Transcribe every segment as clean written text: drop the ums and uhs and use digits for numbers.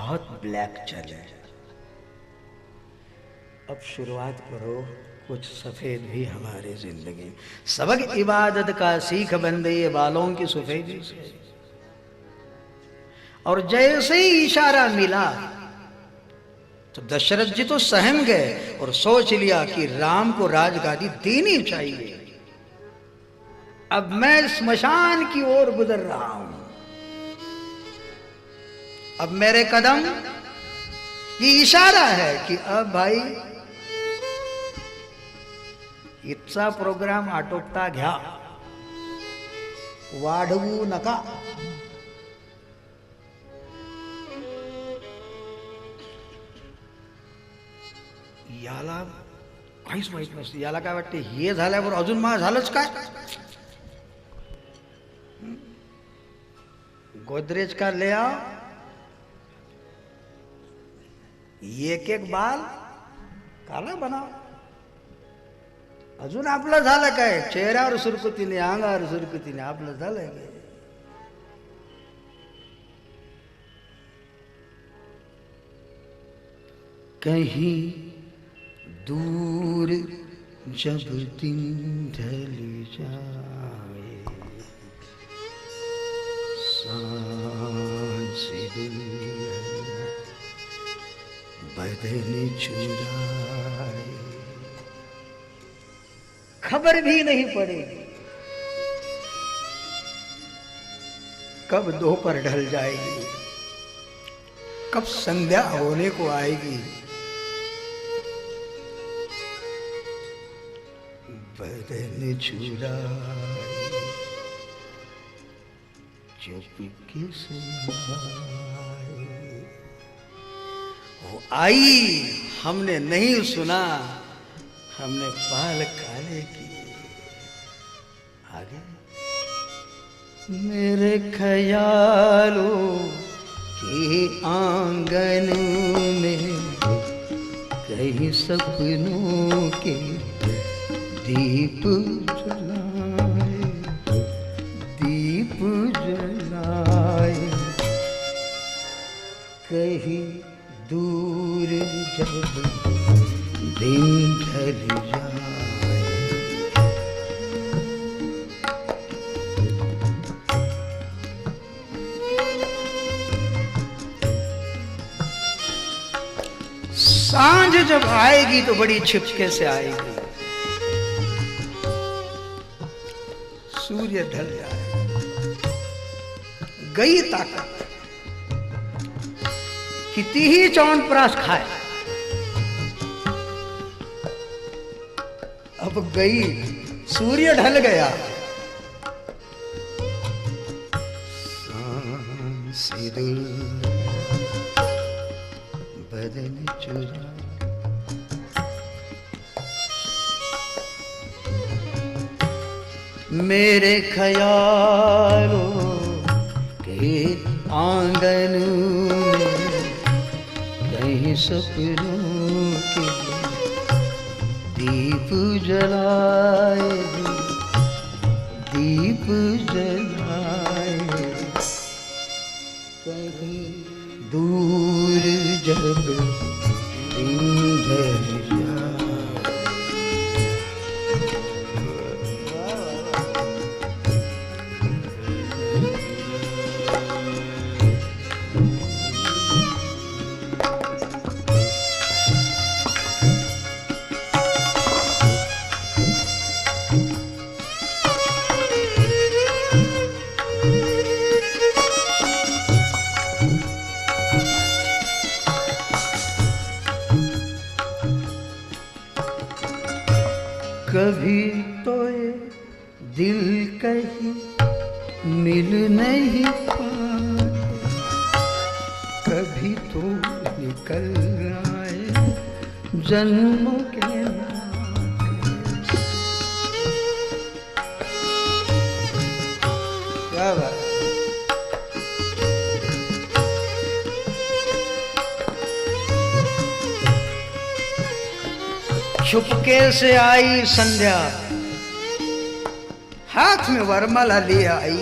बहुत ब्लैक चले, अब शुरुआत करो कुछ सफेद भी हमारी जिंदगी। सबक इबादत का सीख बंदे ये बालों की सफेदी से। और जैसे ही इशारा मिला तो दशरथ जी तो सहम गए और सोच लिया कि राम को राजगादी देनी चाहिए। अब मैं स्मशान की ओर गुजर रहा हूं, अब मेरे कदम ये इशारा है कि अब भाई इतना प्रोग्राम आटोपता घ्या, वाढवू नका। याला काहीच माहित नसतं, याला काय वाटते हे झाल्यावर अजून मा झालंच काय। गोदरेज का ले आओ, एक एक बाल काला बनाव। अजून आपलं झालं काय, चेहऱ्यावर सुरकुतीने अंगावर सुरकुतीने आपलं झालंय काय। कहीं दूर जब दिन ढल जाए, सांस दिल बदन चुराए, खबर भी नहीं पड़ेगी कब दोपहर ढल जाएगी, कब संध्या होने को आएगी। बदन चुराए चुपके से आए। वो आई, हमने नहीं सुना, हमने बाल काले किए, आगे मेरे ख्यालों के आंगन में कहीं सपनों के दीप जलाए, दीप जलाए, कहीं दूर जब दिन ढल जाए। सांझ जब आएगी तो बड़ी छिपके से आएगी, सूर्य ढल जाए, गई ताकत। कितनी ही च्यवनप्राश खाए, अब गई, सूर्य ढल गया। सांस बदन चुरा, मेरे ख्यालों के आंगन में कहीं सपनों के दीप जलाए, दीप जलाए, कहीं दूर जब दिन ढल जाए। कभी तो ये दिल कहीं मिल नहीं पाते, कभी तो निकल आए जन्मों के नाते। क्या बात, चुपके से आई संध्या, हाथ में वरमाला ले आई,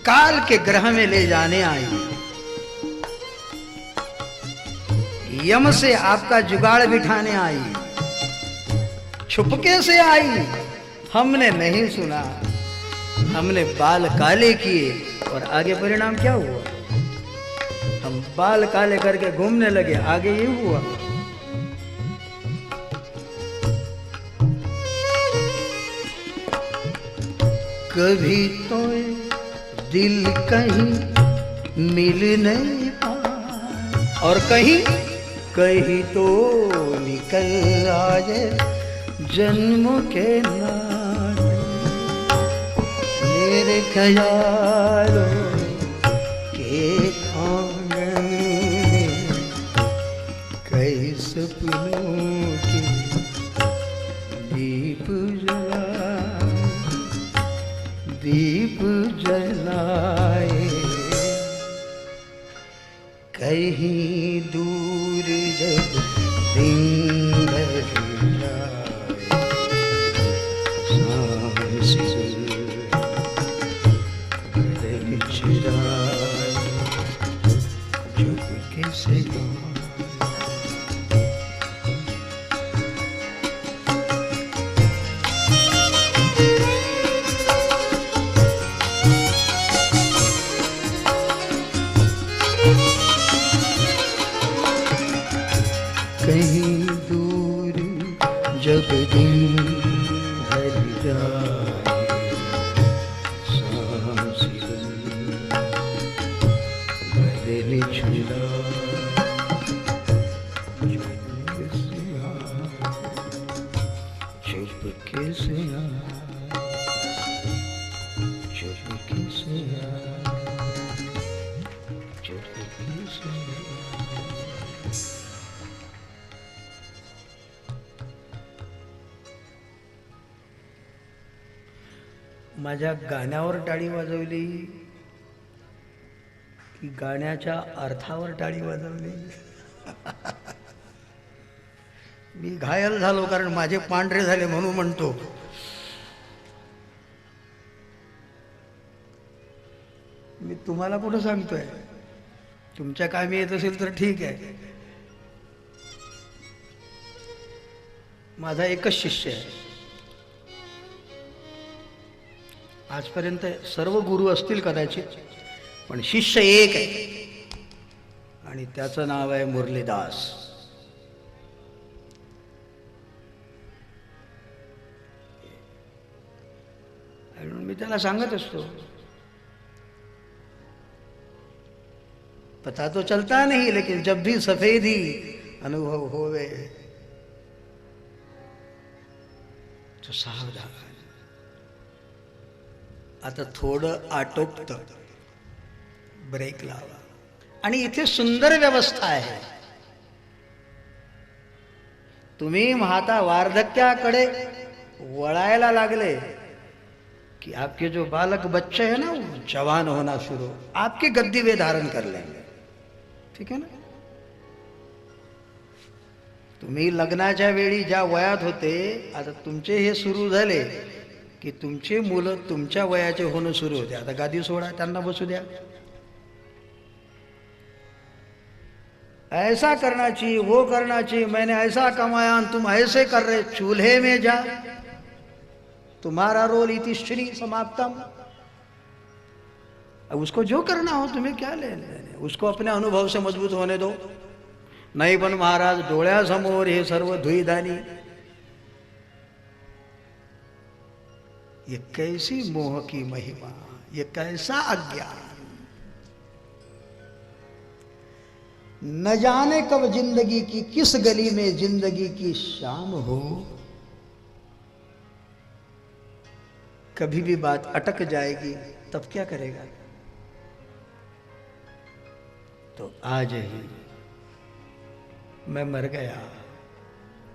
काल के ग्रह में ले जाने आई। यम से आपका जुगाड़ बिठाने आई, छुपके से आई, हमने नहीं सुना, हमने बाल काले किए और आगे परिणाम क्या हुआ? हम बाल काले करके घूमने लगे, आगे ये हुआ। कभी तो दिल कहीं मिल नहीं पाए और कहीं कहीं तो निकल आए जन्म के नाते, मेरे ख्यालों के आंगन में कई सपनों के दीप जलाए, कहीं दूर जब दिन ढल जाए, सांस बदल चिराए, चुपके से कहीं दूर जब दिन ढल जाए, सांस बदल छुड़ा, चुपके से आ, चुपके से आ, चुपके से आ। माझ्या गाण्यावर टाळी वाजवली की गाण्याच्या अर्थावर टाळी वाजवली? मी घायल झालो कारण माझे पांढरे झाले म्हणून म्हणतो. मी तुम्हाला कुठं सांगतोय, तुमच्या कामी येत असेल तर ठीक आहे. माझा एकच शिष्य आहे. आजपर्यंत सर्व गुरु असतील कदाचित, पण शिष्य एक आहे आणि त्याचं नाव आहे मुरलीदास. म्हणून मी त्याला सांगत असतो, पता तो चलता नहीं लेकिन जब भी सफेदी अनुभव होवे तो सावधान. आता थोडं आटोपत, ब्रेक लावा. आणि इथे सुंदर व्यवस्था आहे. तुम्ही महाता वार्धक्याकडे वळायला लागले कि आपके जो बालक बच्चे हैं ना, वो जवान होना शुरू, आपकी गद्दी वे धारण कर लेंगे. ठीक है ना? तुम्ही लग्नाच्या वेळी ज्या वयात होते, आता तुमचे हे सुरू झाले कि तुमचे मुलं तुमच्या वयाचे होणं सुरू होते. आता गादी सोडा, त्यांना बसू द्या. ऐसा करना चाहिए, वो करना चाहिए, मैंने ऐसा कमाया तुम ऐसे कर रहे, चूल्हे में जा, तुम्हारा रोल इति श्री समाप्तम. अब उसको जो करना हो, तुम्हें क्या लेने, उसको अपने अनुभव से मजबूत होने दो. नहीं पण महाराज डोळ्यासमोर हे सर्व धुईधानी. ये कैसी मोह की महिमा, ये कैसा अज्ञान. न जाने कब जिंदगी की किस गली में जिंदगी की शाम हो. कभी भी बात अटक जाएगी, तब क्या करेगा? तो आज ही मैं मर गया,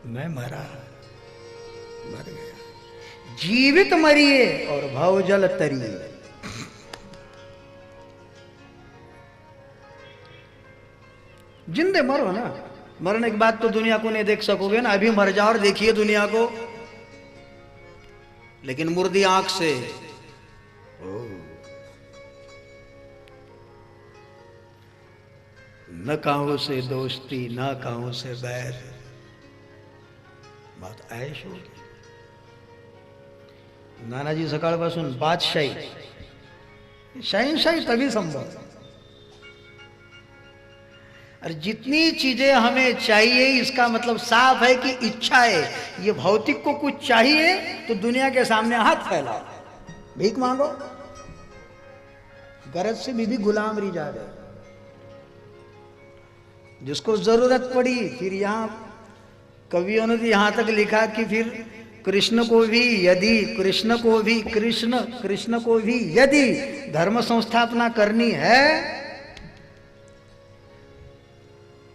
मैं मरा, मर गया. जीवित मरिए और भवजल तरिए. जिंदे मरो ना, मरने के बाद तो दुनिया को नहीं देख सकोगे ना. अभी मर जाओ और देखिए दुनिया को, लेकिन मुर्दी आंख से. न काहू से दोस्ती ना काहू से बैर, बहुत ऐश होगी। नानाजी सकाळपासून बादशाही, शहनशाही तभी संभव। और जितनी चीजें हमें चाहिए इसका मतलब साफ है कि इच्छा है। ये भौतिक को कुछ चाहिए तो दुनिया के सामने हाथ फैलाओ, भीख मांगो, गरज से भी गुलाम रही जा रहे। जिसको जरूरत पड़ी, फिर यहां कवियों ने यहां तक लिखा कि फिर कृष्ण को भी यदि कृष्ण को भी यदि धर्म संस्थापना करनी है,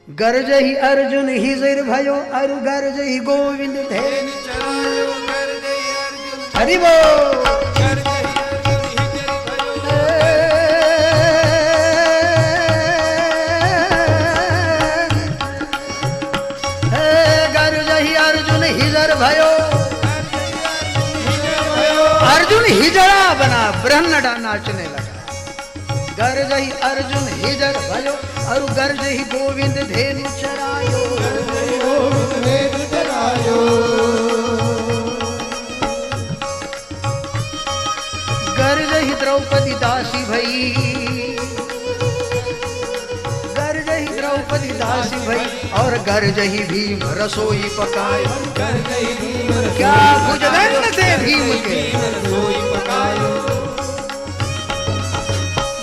गर्ज ही अर्जुन ही जर भयो अरु गर्ज ही गोविंद धेनु चरायो, हरि बोल। गर्ज ही अर्जुन हिजर भयो, अर्जुन हिजड़ा बना, ब्रह्म नाचने लगा। गर्ज ही अर्जुन हिजर भयो और गर्ज ही गोविंद धेनु चरायो, गर्ज ही द्रौपदी दासी भई, गर्ज ही द्रौपदी दासी भई और गर्ज ही भीम रसोई पकायो। क्या भुजदंड थे भीम के,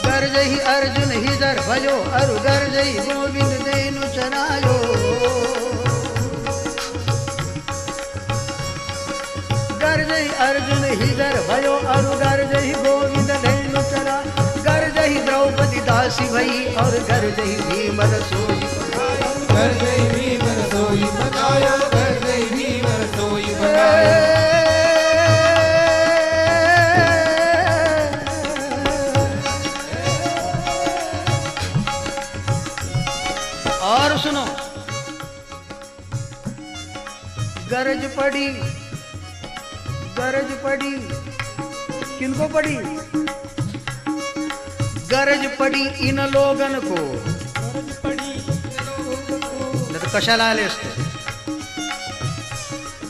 गर्ज ही अर्जुन हिजर भयो अरु गर्ज ही गोविंद धेनु चरायो, गर्ज ही अर्जुन हिजर भयो अरु गर्ज ही गोविंद धेनु चरा, गर्ज ही द्रौपदी दासी भई और गर्ज ही भीम रसोई पकायो, गर्ज ही भीम रसोई पकायो, गर्ज ही भीम रसोई पकायो। और सुनो, गरज पड़ी, गरज पड़ी, किनको पड़ी? गरज पड़ी इन लोगन को, नाही तर कशाला आले असते?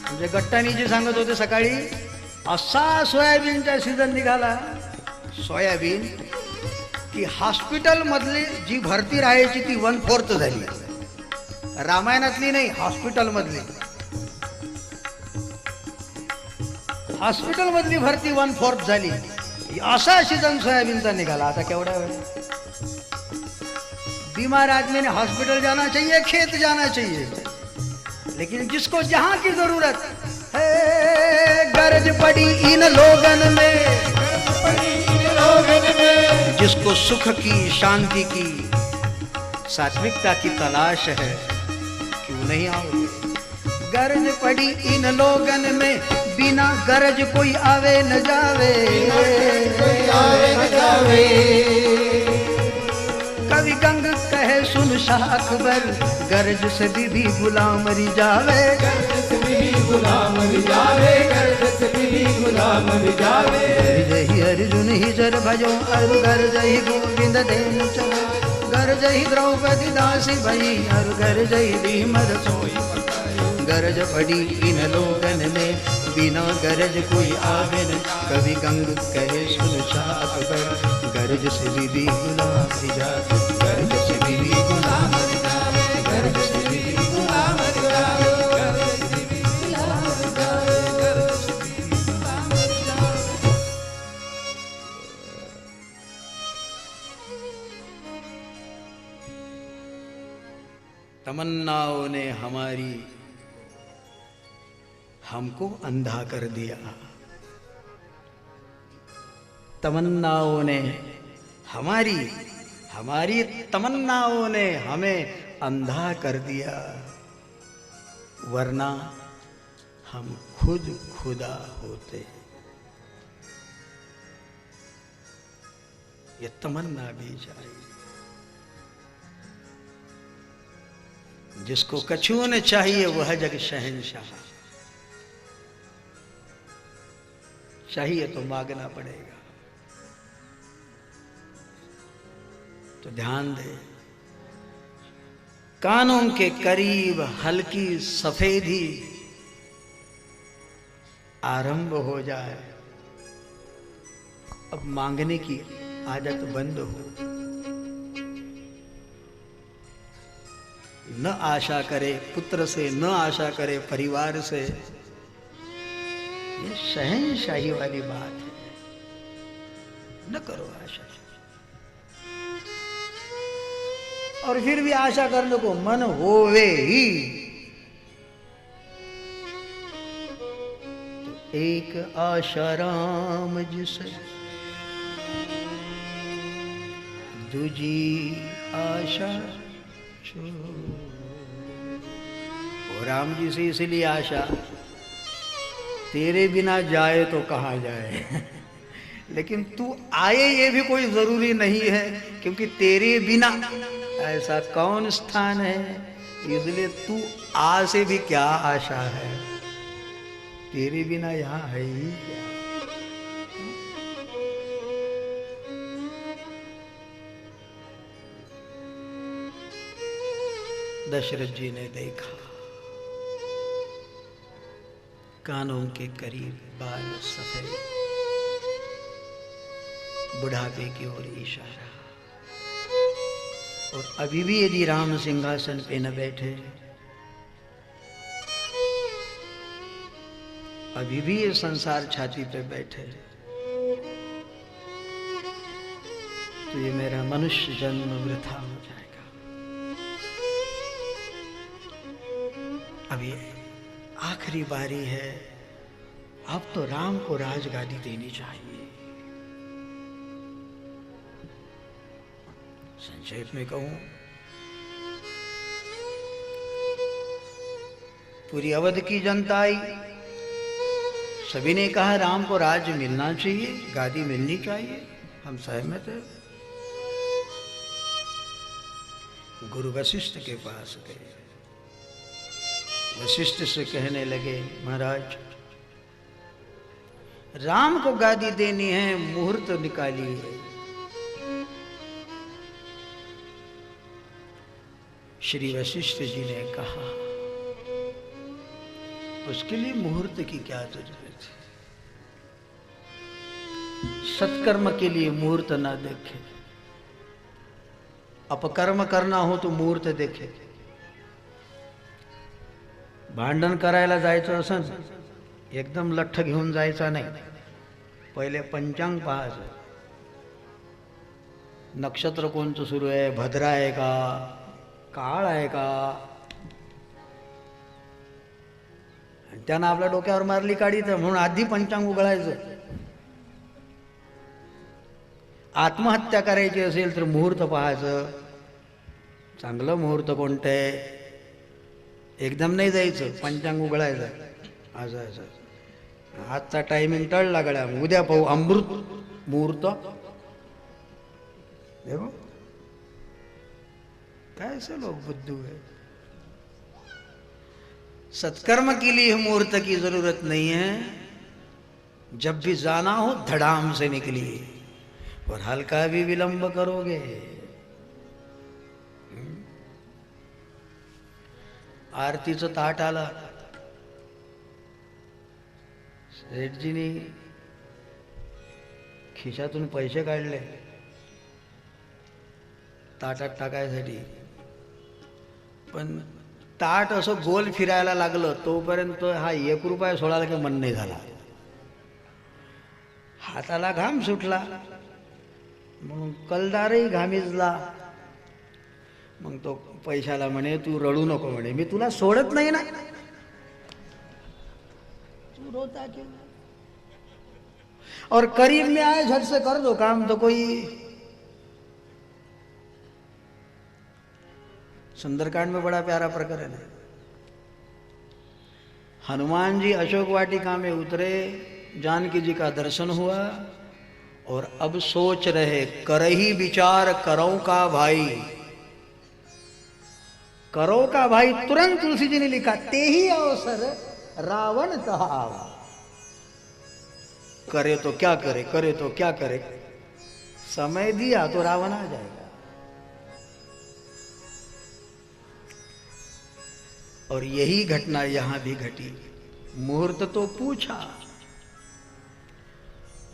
म्हणजे गट्टानीजी सांगत होते सकाळी, असा सोयाबीनचा सीझन निघाला, सोयाबीन की हॉस्पिटल मधली जी भरती राहायची ती 1/4 झाली, रामायणातली नाही, हॉस्पिटल मधली, हॉस्पिटल मधली भरती 1/4 झाली। असा सीजन सोयाबीनचा निघाला। आता केवढा वेळ? बीमार आदमी ने हॉस्पिटल जाना चाहिए, खेत जाना चाहिए, लेकिन जिसको जहां की जरूरत है, गरज पड़ी इन लोगन में, जिसको सुख की, शांति की, सात्विकता की तलाश है, क्यों नहीं आओगे? गरज पड़ी इन लोगन में, बिना गरज कोई आवे न जावे, कोई आवे न जावे। कवि गंग कहे सुन शाह अकबर, गरज से भी गुलाम री जावे, गरज से भी गुलाम री जावे, गरज से भी गुलाम री जावे। गर्ज ही अर्जुन हिजर भयो अरु गर्ज ही गोविंद धेनु चरा, गर्ज ही द्रौपदी दासी भई अरु गर्ज ही भीम रसोई पकायो, गरज पड़ी इन लोगन में, बिना गरज कोई आवे न। कवि गंग कहे सुन शाह अकबर, गरज से भी गुलाम री जावे, गरज से भी गुलाम री जावे, गरज से भी गुलाम री जावे, गरज से भी गुलाम री जावे, गरज से भी गुलाम री जावे। तमन्नाओं ने हमारी हमको अंधा कर दिया, तमन्नाओं ने हमारी तमन्नाओं ने हमें अंधा कर दिया, वरना हम खुद खुदा होते। ये तमन्ना भी चाहिए। जिसको कछुओं ने चाहिए वह जग शहंशाह, चाहिए तो मांगना पड़ेगा। तो ध्यान दे, कानों के करीब हल्की सफेदी आरंभ हो जाए, अब मांगने की आदत बंद हो, न आशा करे पुत्र से, न आशा करे परिवार से। ये शहंशाही वाली बात है, न करो आशा। और फिर भी आशा करने को मन होवे ही तो एक आशा राम जिसे, दूजी आशा वो राम जी से इसलिए आशा, तेरे बिना जाए तो कहाँ जाए लेकिन तू आए ये भी कोई जरूरी नहीं है, क्योंकि तेरे बिना ऐसा कौन स्थान है, इसलिए तू आ से भी क्या आशा है, तेरे बिना यहां है ही क्या। दशरथ जी ने देखा, कानों के करीब बाल सफेद, बुढ़ापे की ओर इशारा। और अभी भी यदि राम सिंहासन पे न बैठे, अभी भी ये संसार छाती पे बैठे, तो ये मेरा मनुष्य जन्म वृथा हो जाएगा। अभी आखिरी बारी है, अब तो राम को राजगादी देनी चाहिए। संक्षेप में कहूं, पूरी अवध की जनता आई, सभी ने कहा राम को राज्य मिलना चाहिए, गादी मिलनी चाहिए, हम सहमत हैं। गुरु वशिष्ठ के पास गए, वशिष्ठ से कहने लगे, महाराज राम को गादी देनी है, मुहूर्त निकालिए। श्री वशिष्ठ जी ने कहा, उसके लिए मुहूर्त की क्या जरूरत है, सत्कर्म के लिए मुहूर्त ना देखे, अपकर्म करना हो तो मुहूर्त देखे। भांडण करायला जायचं असन, एकदम लठ्ठ घेऊन जायचा नाही, पहिले पंचांग पाहायचं, नक्षत्र कोणतं सुरू आहे, भद्रा आहे का, काळ आहे का, त्यानं आपल्या डोक्यावर मारली काढी तर म्हणून आधी पंचांग उघडायचं। आत्महत्या करायची असेल तर मुहूर्त पाहायचं, चांगलं मुहूर्त कोणतं आहे, एकदम नाही जायचं, पंचांग उघडायचं, असं असं आजचा टायमिंग टळला गड्या, उद्या पाहू अमृत मुहूर्त। देखो कैसे लोग बुद्धू है। सत्कर्म के लिए मुहूर्त की जरूरत नहीं है, जब भी जाना हो धड़ाम से निकलिए, और हल्का भी विलंब करोगे आरतीचं ताट आलं, सेठजीने खिशातून पैसे काढले ताटात टाकायसाठी, पण ताट असं गोल फिरायला लागलं तोपर्यंत हा 1 रुपया सोडायला काही मन नाही झाला, हाताला घाम सुटला, मग कलदारही घामिजला, मग तो पैशाला म्हणे, तू रडू नको म्हणे, मी तुला सोडत नाही ना, तू रोता क्यों, और करीब में आए झट से कर दो काम। तो कोई सुंदरकांड में बड़ा प्यारा प्रकरण है, हनुमान जी अशोक वाटिका में उतरे, जानकी जी का दर्शन हुआ, और अब सोच रहे, करही विचार करो का भाई, करो का भाई, तुरंत तुलसी जी ने लिखा, ते ही अवसर रावण तहा आवा, करे तो क्या करे, करे तो क्या करे, समय दिया तो रावण आ जाएगा। और यही घटना यहां भी घटी। मुहूर्त तो पूछा,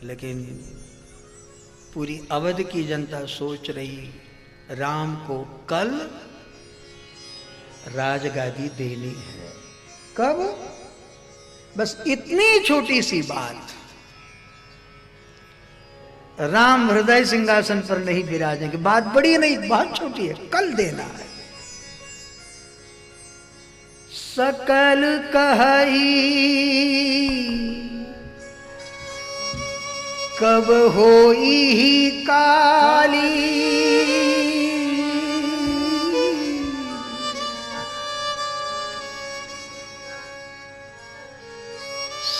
लेकिन पूरी अवध की जनता सोच रही राम को कल राजगादी देनी है। कब? बस इतनी छोटी सी बात, राम हृदय सिंहासन पर नहीं विराजेंगे, बात बड़ी नहीं, बहुत छोटी है, कल देना है। सकल कहई कब होई काली,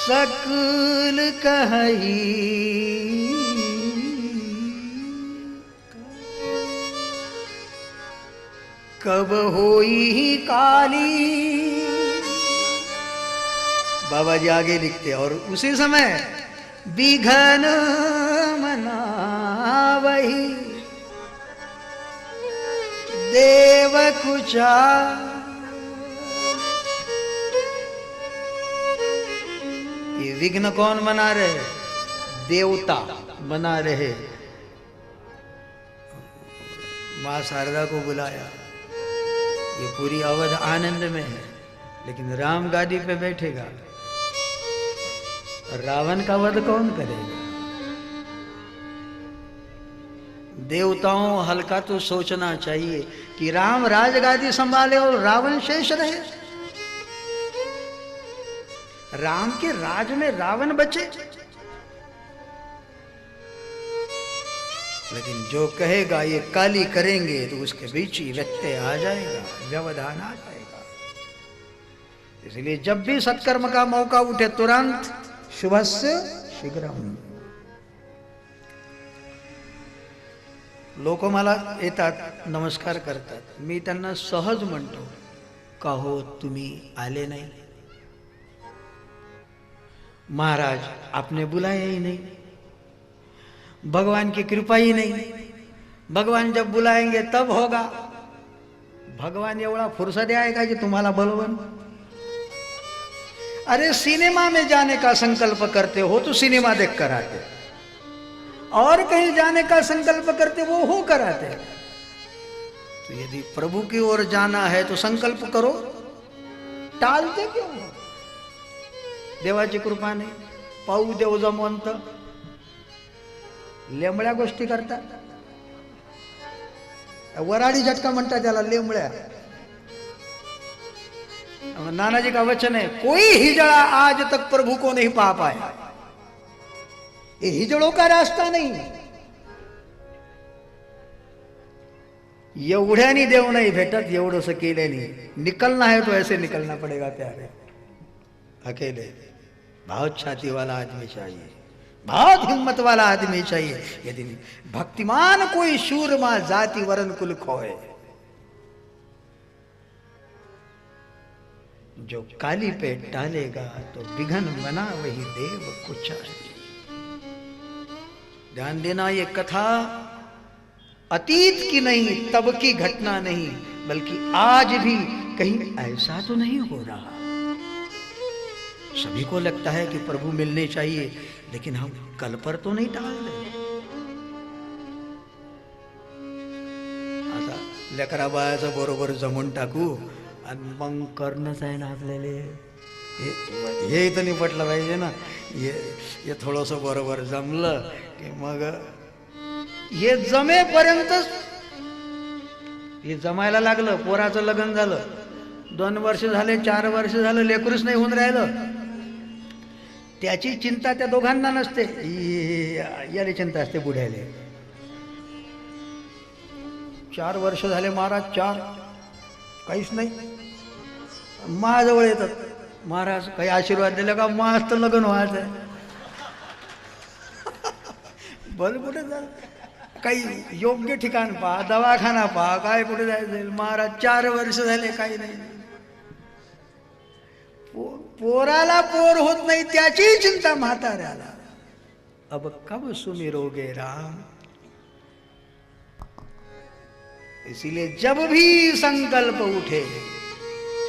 सकल कहई कब होई काली। बाबा जी आगे लिखते, और उसी समय विघन मनावहि देव कुचा। ये विघ्न कौन बना रहे? देवता बना रहे। मां शारदा को बुलाया, ये पूरी अवध आनंद में है, लेकिन राम गादी पे बैठेगा, रावण का वध कौन करेगा? देवताओं हल्का तो सोचना चाहिए कि राम राजगादी संभाले और रावण शेष रहे। राम के राज में रावण बचे। लेकिन जो कहेगा ये काली करेंगे, तो उसके बीच ही व्यत्यय आ जाएगा, व्यवधान आ जाएगा। इसलिए जब भी सत्कर्म का मौका उठे, तुरंत शुभस्य शीघ्रम। लोक मला येतात, नमस्कार करतात, मी त्यांना सहज म्हणतो, का हो तुम्ही आले नहीं? महाराज आपने बुलाया ही नहीं, भगवान की कृपा ही नहीं। भगवान जब बुलाएंगे तब होगा। भगवान एवढा फुर्सत आएगा कि तुम्हाला बलवन। अरे सिनेमा में जाने का संकल्प करते हो तो सिनेमा देख कर आते, और कहीं जाने का संकल्प करते वो हो कर आते। तो यदि प्रभु की ओर जाना है तो संकल्प करो, टालते क्यों? देवाची कृपा नाही, पाऊ देव जमवंत, लेंबळ्या गोष्टी करतात। वराडी झटका म्हणतात त्याला, लेंबळ्या। नानाजी का वचन है, कोई हिजड़ा आज तक प्रभु को नहीं पा पाया। ये हिजड़ों का रास्ता नहीं। एवढ्यानी देव नहीं भेटत, एवढंस केल्यानी। निकलना है तो ऐसे निकलना पड़ेगा प्यारे, अकेले। बहुत छाती वाला आदमी चाहिए, बहुत हिम्मत वाला आदमी चाहिए। यदि भक्तिमान कोई शूरमा जाति वरण कुल खोए, जो काली पे डालेगा तो विघन बना वही देव कुछ है। ध्यान देना, ये कथा अतीत की नहीं, तब की घटना नहीं, बल्कि आज भी कहीं ऐसा तो नहीं हो रहा। सभी को लगता है कि प्रभु मिलने चाहिए, लेकिन हम कल पर तो नहीं टाल रहे। आता लेकरा बाळाचं बरोबर जमून टाकू आणि मग करणंच आहे ना आपल्याला। हे इथं नाही पटलं पाहिजे ना, हे थोडंसं बरोबर जमलं की मग हे जमेपर्यंत, हे जमायला लागलं। पोराचं लग्न झालं, 2 वर्ष झाले, 4 वर्ष झालं, लेकरूच नाही होऊन राहिलं, त्याची चिंता त्या दोघांना नसते, याला चिंता असते बुढ्याले। 4 वर्ष झाले महाराज, 4 काहीच नाही। महाजवळ येतात, महाराज काही आशीर्वाद दिला का? महाराज तर लग्न व्हायचं आहे। बल कुठे जा, काही योग्य ठिकाण पहा, दवाखाना पहा, काय कुठे जायचं? महाराज 4 वर्ष झाले काही नाही। पोराला पोर होत नाही त्याची चिंता म्हाताऱ्याला। अब कब सुमिरोगे राम। इसीलिए जब भी संकल्प उठे,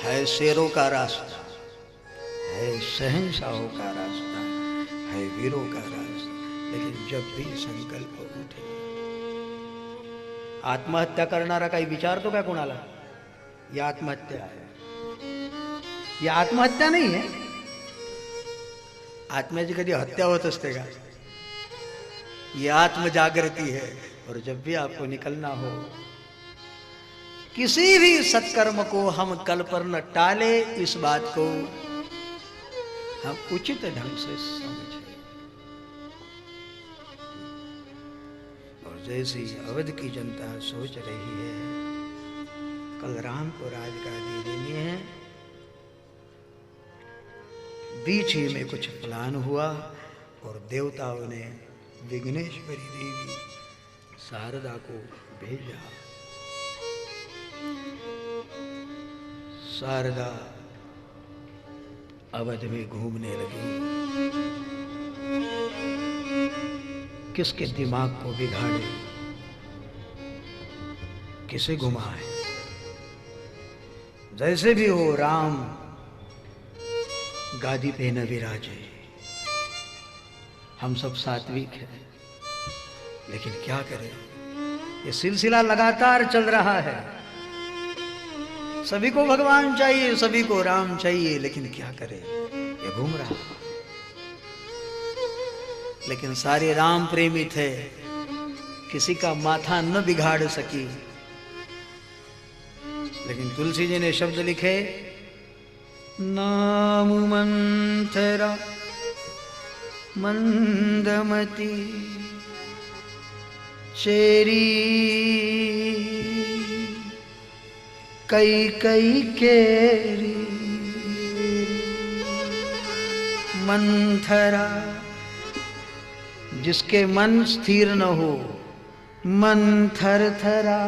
है शेरों का रास्ता, है शहंशाहों का रास्ता, है वीरों का रास्ता, लेकिन जब भी संकल्प उठे। आत्महत्या करणारा काही विचार तो काय कोणाला? यह आत्महत्या है, यह आत्महत्या नहीं है। आत्म्याची कधी हत्या होत असते का? यह आत्म जागृति है। और जब भी आपको निकलना हो, किसी भी सत्कर्म को हम कल पर न टाले, इस बात को हम उचित ढंग से समझें। और जैसी अवध की जनता सोच रही है कल राम को राजगादी देनी है, बीच ही में कुछ प्लान हुआ और देवताओं ने विघ्नेश्वरी देवी शारदा को भेजा। शारदा अवध में घूमने लगी, किसके दिमाग को बिगाड़े, किसे घुमाए। जैसे भी हो राम गादी पे न विराजे। हम सब सात्विक हैं, लेकिन क्या करें, ये सिलसिला लगातार चल रहा है। सभी को भगवान चाहिए, सभी को राम चाहिए, लेकिन क्या करें, ये घूम रहा। लेकिन सारे राम प्रेमी थे, किसी का माथा न बिगाड़ सकी। लेकिन तुलसी जी ने शब्द लिखे, नाम मंथरा मंदमती चेरी कई कई केरी। मंथरा, जिसके मन स्थिर न हो, मन थर थरा,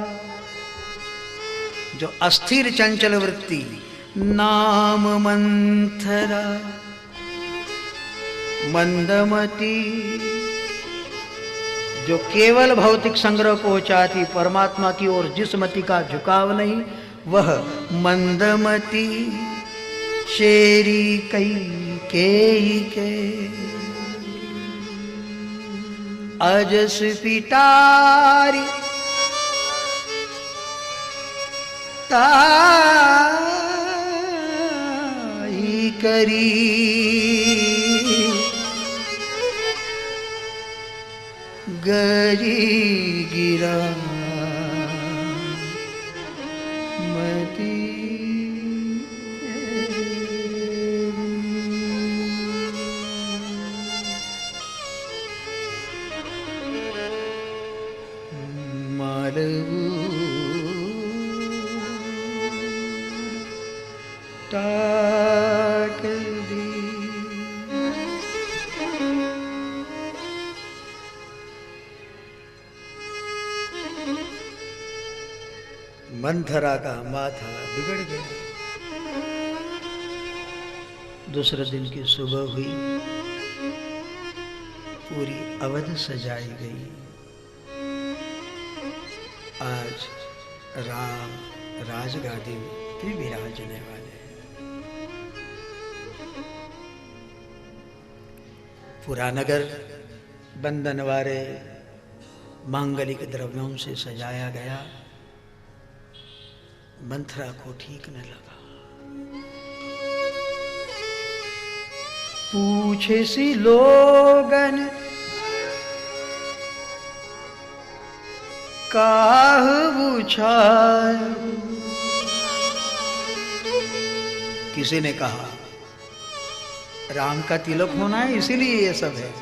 जो अस्थिर चंचल वृत्ति। नाम मंथरा मंदमती, जो केवल भौतिक संग्रह को चाहती, परमात्मा की ओर जिस मति का झुकाव नहीं, वह मंदमती। शेरी कई के अजस पिटारी ताई करी। गरी गिरा मती मालवू टाक दी। मंथरा का माथा बिगड़ गया। दूसरे दिन की सुबह हुई, पूरी अवध सजाई गई। आज राम राजगादी में विराजने वाले हैं। पूरा नगर बंधन वाले मांगलिक द्रव्यों से सजाया गया। मंथरा को ठीक न लगा। पूछे सी लोगन काह बुझाए। किसी ने कहा राम का तिलक होना है इसीलिए ये सब है।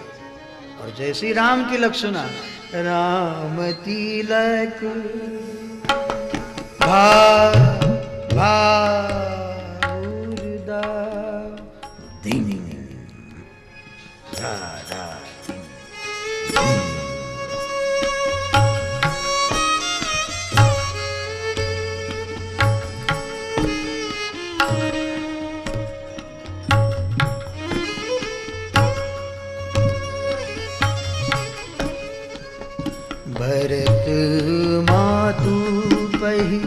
और जैसे ही राम तिलक सुना, राम तिलक भा भा उर्दा दिन धा धा भरत मातु पही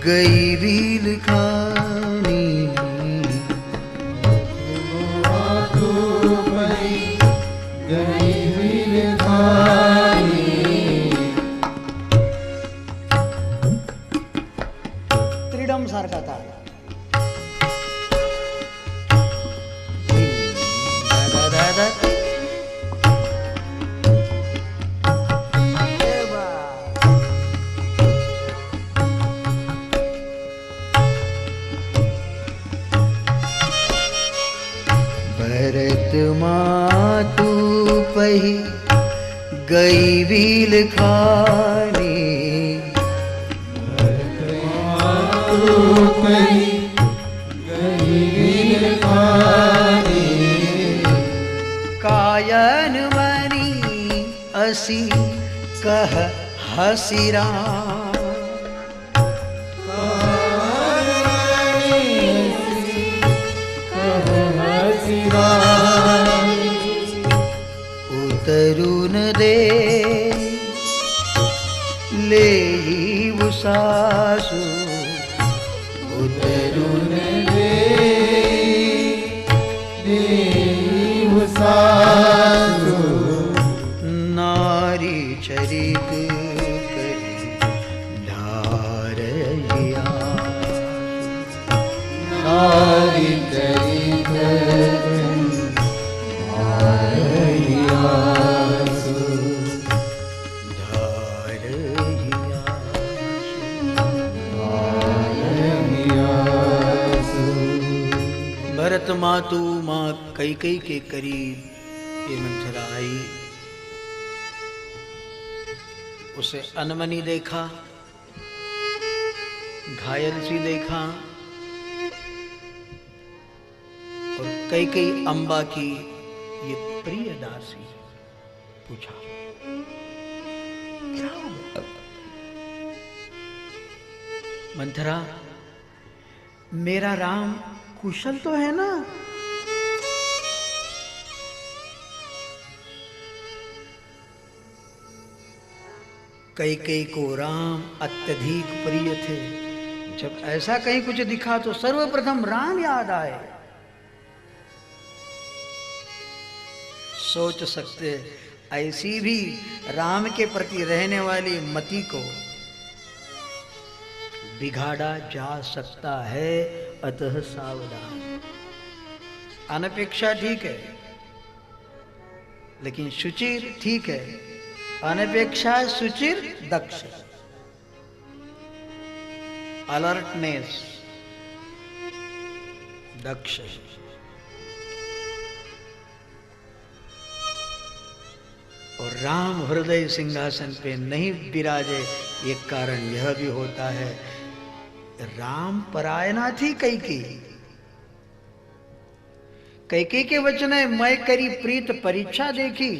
गई भील खानी, गई भील खानी। त्रिडम सारखा था। भरत मातु पही गई भील खानी, भरत मातु पही गई भील खानी। कायन मनी असी कह हसी राम, उतरुन दे ले सासु, उतरुन दे सासु। नारी चरित करी ढारहिया, नारी चरित भरत मातु माँ कैकेयी के करीब ये मंथरा आई। उसे अनमनी देखा, घायल सी देखा, और कैकेयी अम्बा की ये प्रिय दासी। पूछा क्या हुआ? मंथरा, मेरा राम कुशल तो है ना? कैकेयी को राम अत्यधिक प्रिय थे। जब ऐसा कहीं कुछ दिखा तो सर्वप्रथम राम याद आए। सोच सकते ऐसी भी राम के प्रति रहने वाली मति को बिगाड़ा जा सकता है, अतः सावधान। अनपेक्षा ठीक है, लेकिन शुचिर ठीक है। अनपेक्षा सुचिर दक्ष, अलर्टनेस दक्ष। और राम हृदय सिंहासन पे नहीं विराजे, एक कारण यह भी होता है, राम परायणा थी कैकेयी। कैकेयी के वचन है, मैं करी प्रीत परीक्षा देखी,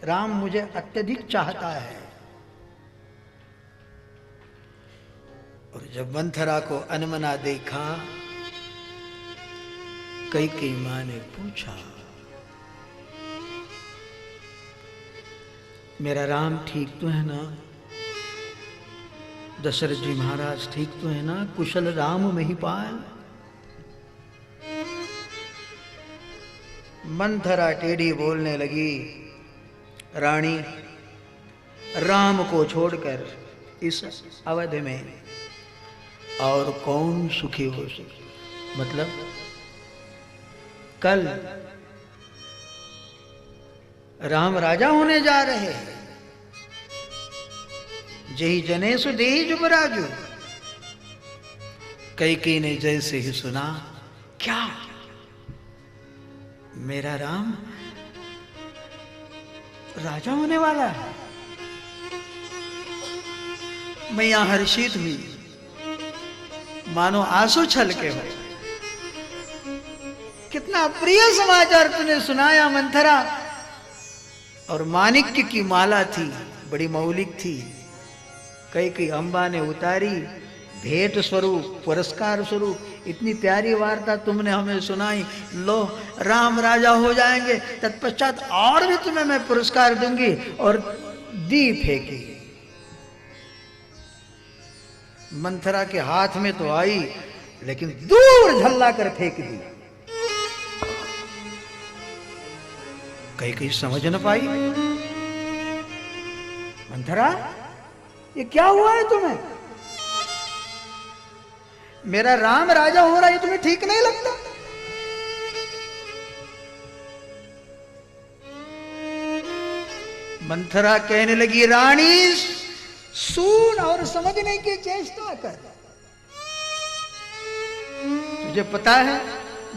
राम मुझे अत्यधिक चाहता है। और जब मंथरा को अनमना देखा, कैकेयी मां ने पूछा, मेरा राम ठीक तो है ना? दशरथ जी महाराज ठीक तो है ना? कुशल राम महिपाल? मंथरा टेढ़ी बोलने लगी, रानी, राम को छोड़कर इस अवध में और कौन सुखी हो सके? मतलब कल राम राजा होने जा रहे हैं। जही जनेषु देहि जुबराजु। कैकेयी ने जैसे ही सुना, क्या मेरा राम राजा होने वाला है? मैं यहां हर्षित हुई, मानो आंसू छलके हो। कितना प्रिय समाचार तूने सुनाया मंथरा। और माणिक्य की माला थी, बड़ी मौलिक थी। कैकेयी अम्बा ने उतारी, भेंट स्वरूप, पुरस्कार स्वरूप। इतनी प्यारी वार्ता तुमने हमें सुनाई। लो, राम राजा हो जाएंगे, तत्पश्चात और भी तुम्हें मैं पुरस्कार दूंगी। और दी फेंकी। मंथरा के हाथ में तो आई, लेकिन दूर झल्ला कर फेंक दी। कहीं समझ न पाई, मंथरा ये क्या हुआ है तुम्हें? मेरा राम राजा हो रहा है, तुम्हें ठीक नहीं लगता? मंथरा कहने लगी, रानी सुन और समझने की चेष्टा कर। तुझे पता है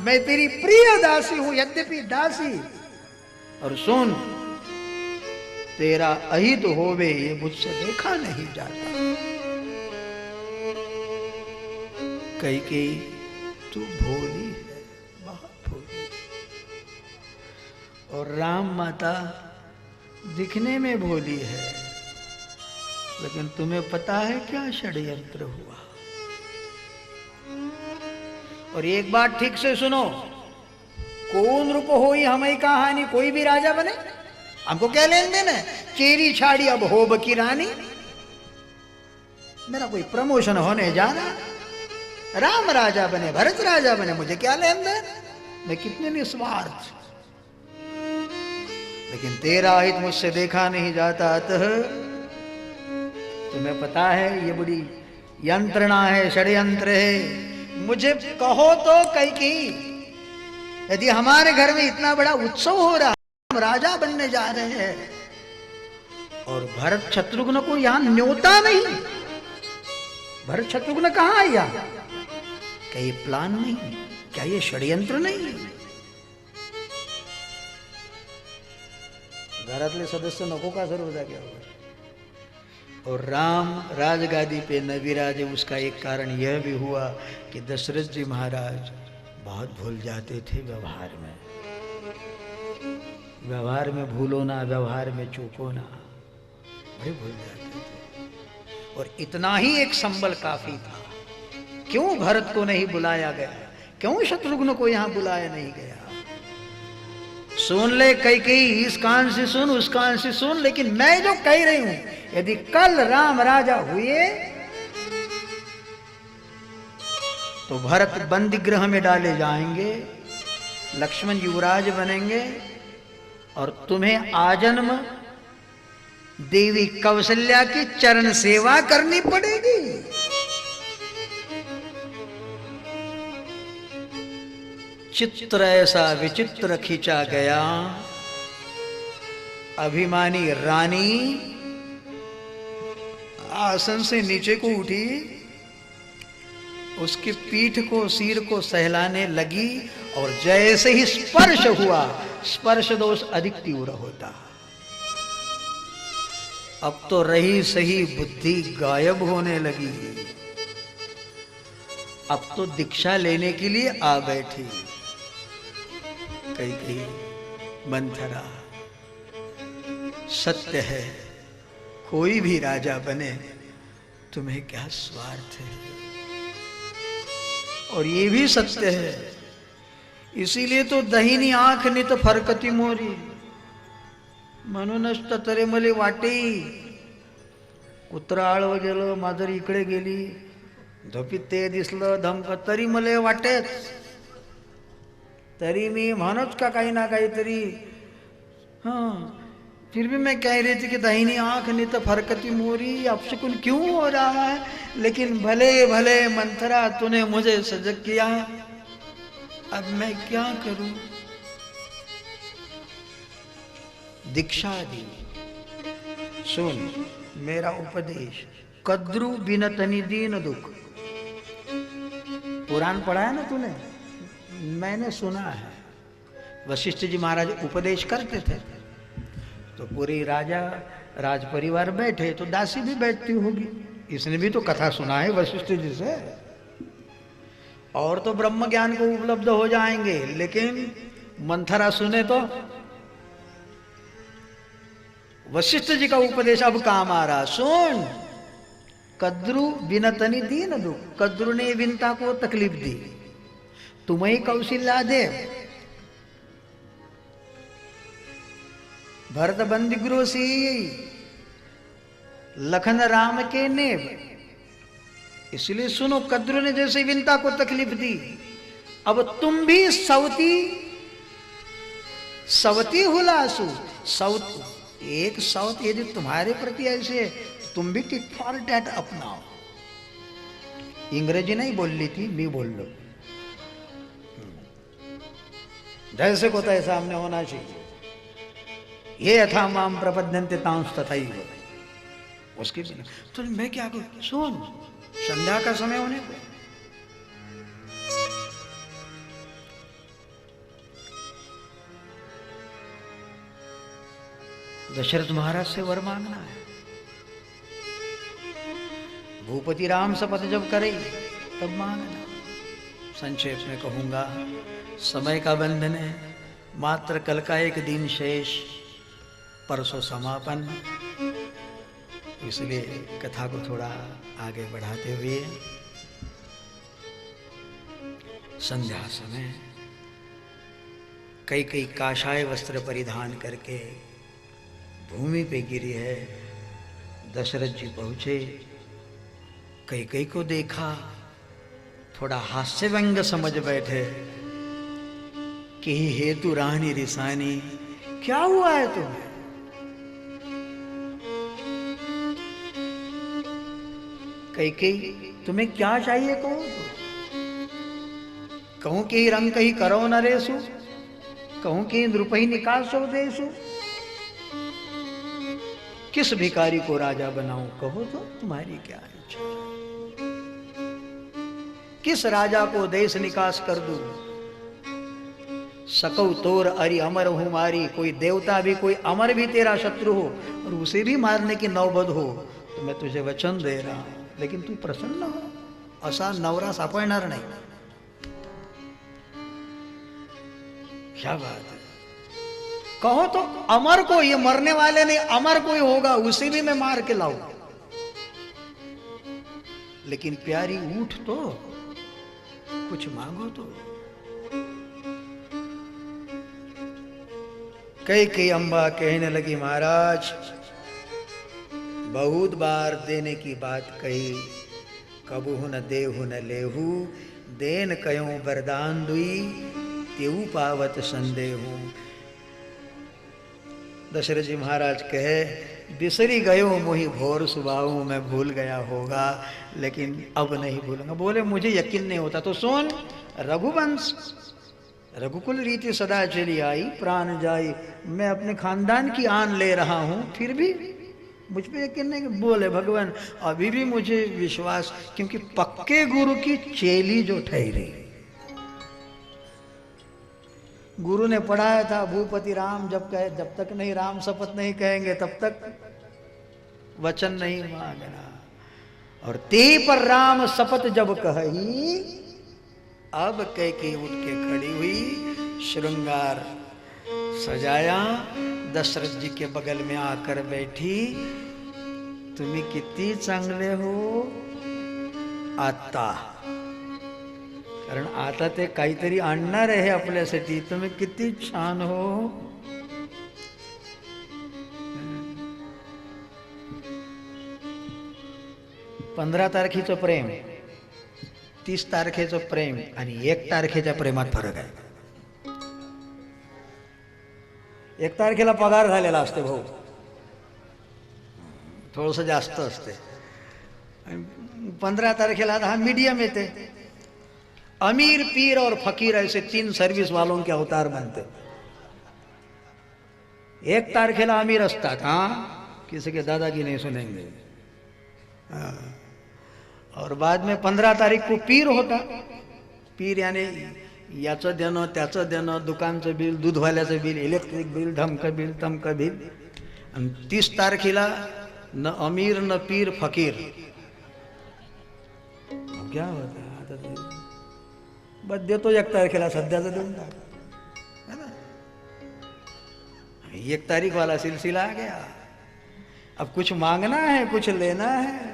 मैं तेरी प्रिय दासी हूं, यद्यपि दासी, और सुन तेरा अहित होवे ये मुझसे देखा नहीं जाता। कई तू भोली है, बहुत भोली, और राम माता दिखने में भोली है, लेकिन तुम्हें पता है क्या षड्यंत्र हुआ? और एक बात ठीक से सुनो, कौन रूप हो हमें कहानी, कोई भी राजा बने, हमको क्या लेन देन है? चेरी छाड़ी अब होब की रानी। मेरा कोई प्रमोशन होने जा रहा, राम राजा बने, भरत राजा बने, मुझे क्या लेन देन? मैं कितने निस्वार्थ, लेकिन तेरा हित मुझसे देखा नहीं जाता। अतः तुम्हें पता है ये बड़ी यंत्रणा है, षड्यंत्र है। मुझे कहो तो कैकेयी, यदि हमारे घर में इतना बड़ा उत्सव हो रहा, हम राजा बनने जा रहे हैं, और भरत शत्रुघ्न को यहां न्योता नहीं, भरत शत्रुघ्न कहां आया? क्या ये प्लान नहीं? क्या ये षड्यंत्र नहीं? घरातले सदस्य नको का सर्व जागे होगा। और राम राजगादी पे न विराजे, उसका एक कारण यह भी हुआ कि दशरथ जी महाराज बहुत भूल जाते थे व्यवहार में। व्यवहार में भूलो ना, व्यवहार में चूको ना, बड़े भूल जाते थे। और इतना ही एक संबल काफी था। क्यों भरत को नहीं बुलाया गया? क्यों शत्रुघ्न को यहां बुलाया नहीं गया? सुन ले कैकेयी, इस कान से सुन, उस कान से सुन, लेकिन मैं जो कह रही हूं, यदि कल राम राजा हुए तो भरत बंदी गृह में डाले जाएंगे, लक्ष्मण युवराज बनेंगे, और तुम्हें आजन्म देवी कौशल्या की चरण सेवा करनी पड़ेगी। चित्र ऐसा विचित्र खींचा गया, अभिमानी रानी आसन से नीचे को उठी, उसकी पीठ को, सिर को सहलाने लगी, और जैसे ही स्पर्श हुआ, स्पर्श दोष अधिक तीव्र होता। अब तो रही सही बुद्धि गायब होने लगी। अब तो दीक्षा लेने के लिए आ बैठी। कही मंथरा, सत्य है, कोई भी राजा बने, तुम्हें क्या स्वार्थ है? और ये भी सत्य है, इसीलिए तो दहिनी आंख नित फरकती मोरी, म्हणूनच तर तरी मले वाटे, कुत्रा आळव गेलं, मांजर इकडे गेली, झोपीत ते दिसलं, धमक तरी मले वाटेच, तरी मी म्हणूच का काही ना काहीतरी। हाँ, फिर भी मैं कह रही थी कि दाहिनी आंख नित फरकती मोरी, अपशकुन क्यों हो रहा है? लेकिन भले भले मंथरा, तूने मुझे सजग किया, अब मैं क्या करूं? दीक्षा दी। सुन मेरा उपदेश, कद्रु बिनतनि दीन दुख। पुराण पढ़ा है ना तूने? मैंने सुना है, वशिष्ठ जी महाराज उपदेश करते थे, तो पूरी राजा राज परिवार बैठे, तो दासी भी बैठती होगी। इसने भी तो कथा सुना है वशिष्ठ जी से, और तो ब्रह्म ज्ञान को उपलब्ध हो जाएंगे, लेकिन मंथरा सुने तो वशिष्ठ जी का उपदेश अब काम आ रहा। सुन, कद्रु बिनतनि दीन दुख, कद्रु ने विनता को तकलीफ दी, तुम्हें कौशल्या दे, भरत बंदी गृह से लखन राम के नेव, इसलिए सुनो, कद्रू ने जैसे विंता को तकलीफ दी, अब तुम भी सवती हुलासु सौत, एक सौत यदि तुम्हारे प्रति ऐसे है, तुम भी टिट फॉर टैट अपनाओ। इंग्रेजी नहीं बोल ली थी, मैं बोल लो, जैसे को तैसे सामने होना चाहिए। ये यथा माम प्रपद्यन्ते तांस तथैव, उसके बिना तो मैं क्या करूं। सुन, संध्या का समय होने को, दशरथ महाराज से वर मांगना है। भूपति राम शपथ जब करे तब मांगना। संक्षेप में कहूंगा, समय का बंधन है, मात्र कल का एक दिन शेष, परसों समापन, इसलिए कथा को थोड़ा आगे बढ़ाते हुए संध्या समय कई काषाय वस्त्र परिधान करके भूमि पे गिरी है। दशरथ जी पहुंचे, कई को देखा, थोड़ा हास्य व्यंग समझ बैठे कि हेतु रानी रिसानी, क्या हुआ है तुम्हें? कई तुम्हें क्या चाहिए कहो तो। कहूं कि रंग कही करो न रेसु, कहूं कि नृपही निकासो देसु, किस भिखारी को राजा बनाऊं कहो तो तुम्हारी क्या इच्छा? किस राजा को देश निकास कर दूं? सकौ तोर अरि अमर हूं मारी, कोई देवता भी, कोई अमर भी तेरा शत्रु हो और उसे भी मारने की नौबत हो तो मैं तुझे वचन दे रहा हूं, लेकिन तू प्रसन्न हो, असा नवरा सापडणार नाही। क्या बात है, कहो तो अमर को, ये मरने वाले नहीं, अमर कोई होगा उसे भी मैं मार के लाऊं, लेकिन प्यारी उठ तो, कुछ मांगो तो। कई अम्बा कहने लगी, महाराज बहुत बार देने की बात कही, कबहू न देहू न लेहू, देन कयो वरदान दुई, तेऊ पावत संदेहू। दशरथ जी महाराज कहे, बिसरी गयो मोहि भोर सुबाऊ, मैं भूल गया होगा लेकिन अब नहीं भूलूंगा। बोले मुझे यकीन नहीं होता तो सुन, रघुवंश रघुकुल रीति सदा चली आई, प्राण जाई, मैं अपने खानदान की आन ले रहा हूं, फिर भी मुझ पे यकीन नहीं। बोले भगवान अभी भी मुझे विश्वास, क्योंकि पक्के गुरु की चेली जो ठहरी, गुरु ने पढ़ाया था भूपति राम जब तक नहीं राम शपथ नहीं कहेंगे तब तक वचन नहीं मांगना, और ते पर राम शपथ जब कही, अब कैकेयी उठ के खड़ी हुई, श्रृंगार सजाया, दशरथ जी के बगल में आकर बैठी। तुम्ही किती चांगले हो आता, कारण आता ते काहीतरी आणणार आहे आपल्यासाठी, तुम्ही किती छान हो। 15 तारखेचं प्रेम, 30 तारखेचं प्रेम आणि 1 तारखेच्या प्रेमात फरक आहे। 1 तारखेला पगार झालेला असते भाऊ, थोडंसं जास्त असते, 15 तारखेला हा मीडियम येते। अमीर, पीर और फकीर ऐसे 3 सर्विस वालों के अवतार बनते। 1 तारखेला अमीर असतात, हाँ किसी के दादाजी नहीं सुनेंगे, और बाद में 15 तारीख को पीर होता। पीर यानी याचं देणं त्याचं देणं, दुकानचं बिल, दूधवाल्याचं बिल, इलेक्ट्रिक बिल, धमकं बिल, तमकं बिल। आणि 30 तारखेला न अमीर न पीर, फकीर। क्या होता आता ते बस देतो 1 तारखेला, सध्याचं देऊन टाक, है ना। 1 तारीख वाला सिलसिला आ गया, अब कुछ मांगना है, कुछ लेना है।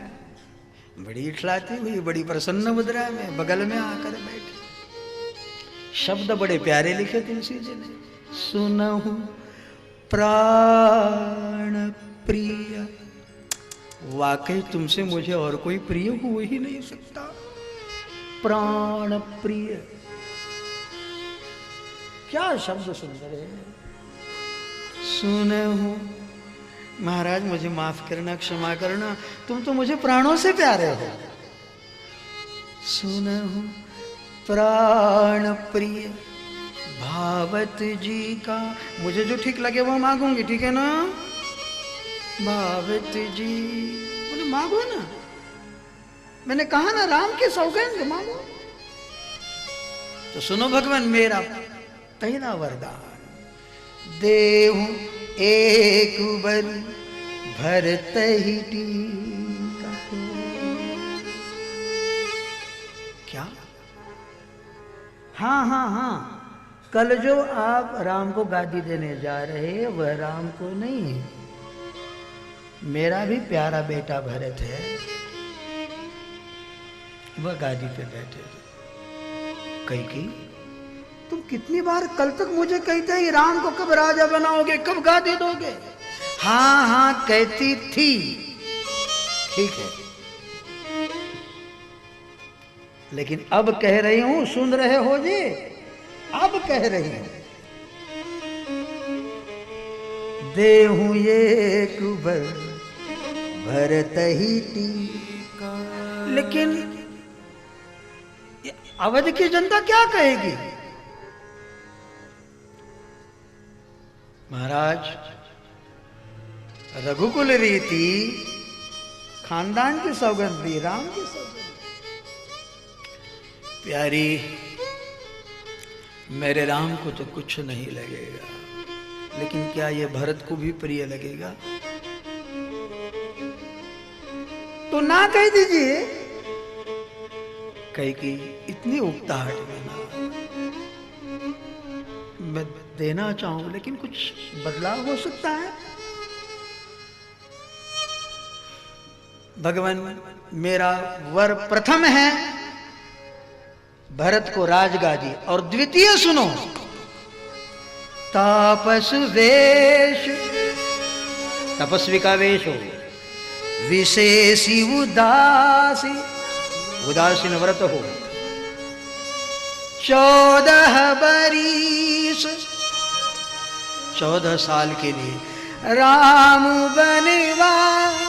बड़ी इठलाती हुई, बड़ी प्रसन्न मुद्रा में बगल में आकर बैठे। शब्द बड़े प्यारे लिखे तुलसी जी ने, सुनहु प्राण प्रिय वाकई तुमसे मुझे और कोई प्रिय हो ही नहीं सकता। प्राण प्रिय, क्या शब्द सुंदर है। सुनहु, महाराज मुझे माफ करना, क्षमा करना, तुम तो मुझे प्राणों से प्यारे हो। सुनहु प्राण प्रिय भावत जी का, मुझे जो ठीक लगे वो मांगूंगी, ठीक है ना। भावत जी, बोले मांगो ना, मैंने कहा ना राम के सौगंध मांगो। तो सुनो भगवान, मेरा पहला वरदान, देहु एक बर भरत ही टीका। क्या? हाँ हाँ हाँ, कल जो आप राम को गादी देने जा रहे हैं वह राम को नहीं है, मेरा भी प्यारा बेटा भरत है, वह गादी पे बैठे थे। कैकेयी, तुम कितनी बार कल तक मुझे कहते हैं राम को कब राजा बनाओगे, कब गादी दोगे। हाँ हाँ कहती थी, ठीक है, लेकिन अब कह रही हूं, सुन रहे हो जी, अब कह रही हूं, देहु एक बर भरत ही टीका। लेकिन अवध की जनता क्या कहेगी। महाराज, रघुकुल रीति खानदान की सौगंध दी, राम की सौगंध। प्यारी, मेरे राम को तो कुछ नहीं लगेगा, लेकिन क्या ये भरत को भी प्रिय लगेगा। तो ना कह दीजिए। कैकेयी, इतनी उकताहट में ना, मैं देना चाहूं लेकिन कुछ बदलाव हो सकता है। भगवान, मेरा वर प्रथम है भरत को राजगादी, और द्वितीय सुनो, तापस वेश, तपस्वी का वेश हो, विशेषी उदासी, उदासीन व्रत हो, 14 बरिस, 14 साल के लिए राम बनवास।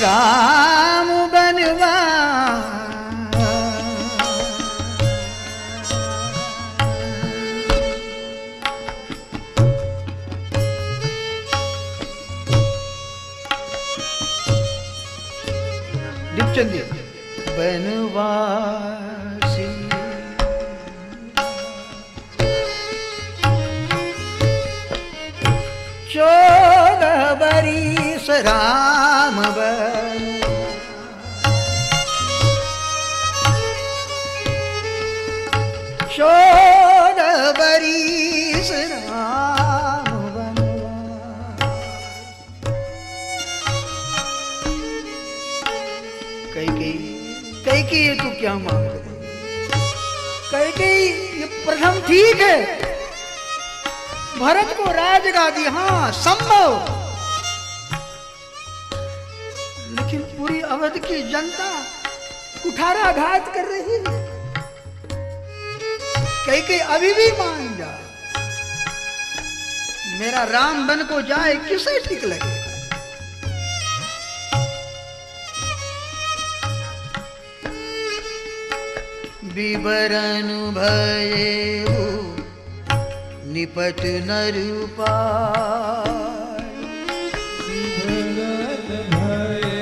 राम बनवास, दीपचंद बनवासी, चौदह बरिस राम बन, 14 बरिस राम बनवास। कैकेयी, ये तू क्या मांग रही? कैकेयी, ये प्रथम ठीक है, भरत को राजगादी, हाँ संभव, लेकिन पूरी अवध की जनता कुठाराघात कर रही है। कैकेयी, अभी भी मान जा, मेरा राम बन को जाए, किसे ठीक लगे। विवरण भये निपट नर पाय, विवरण भये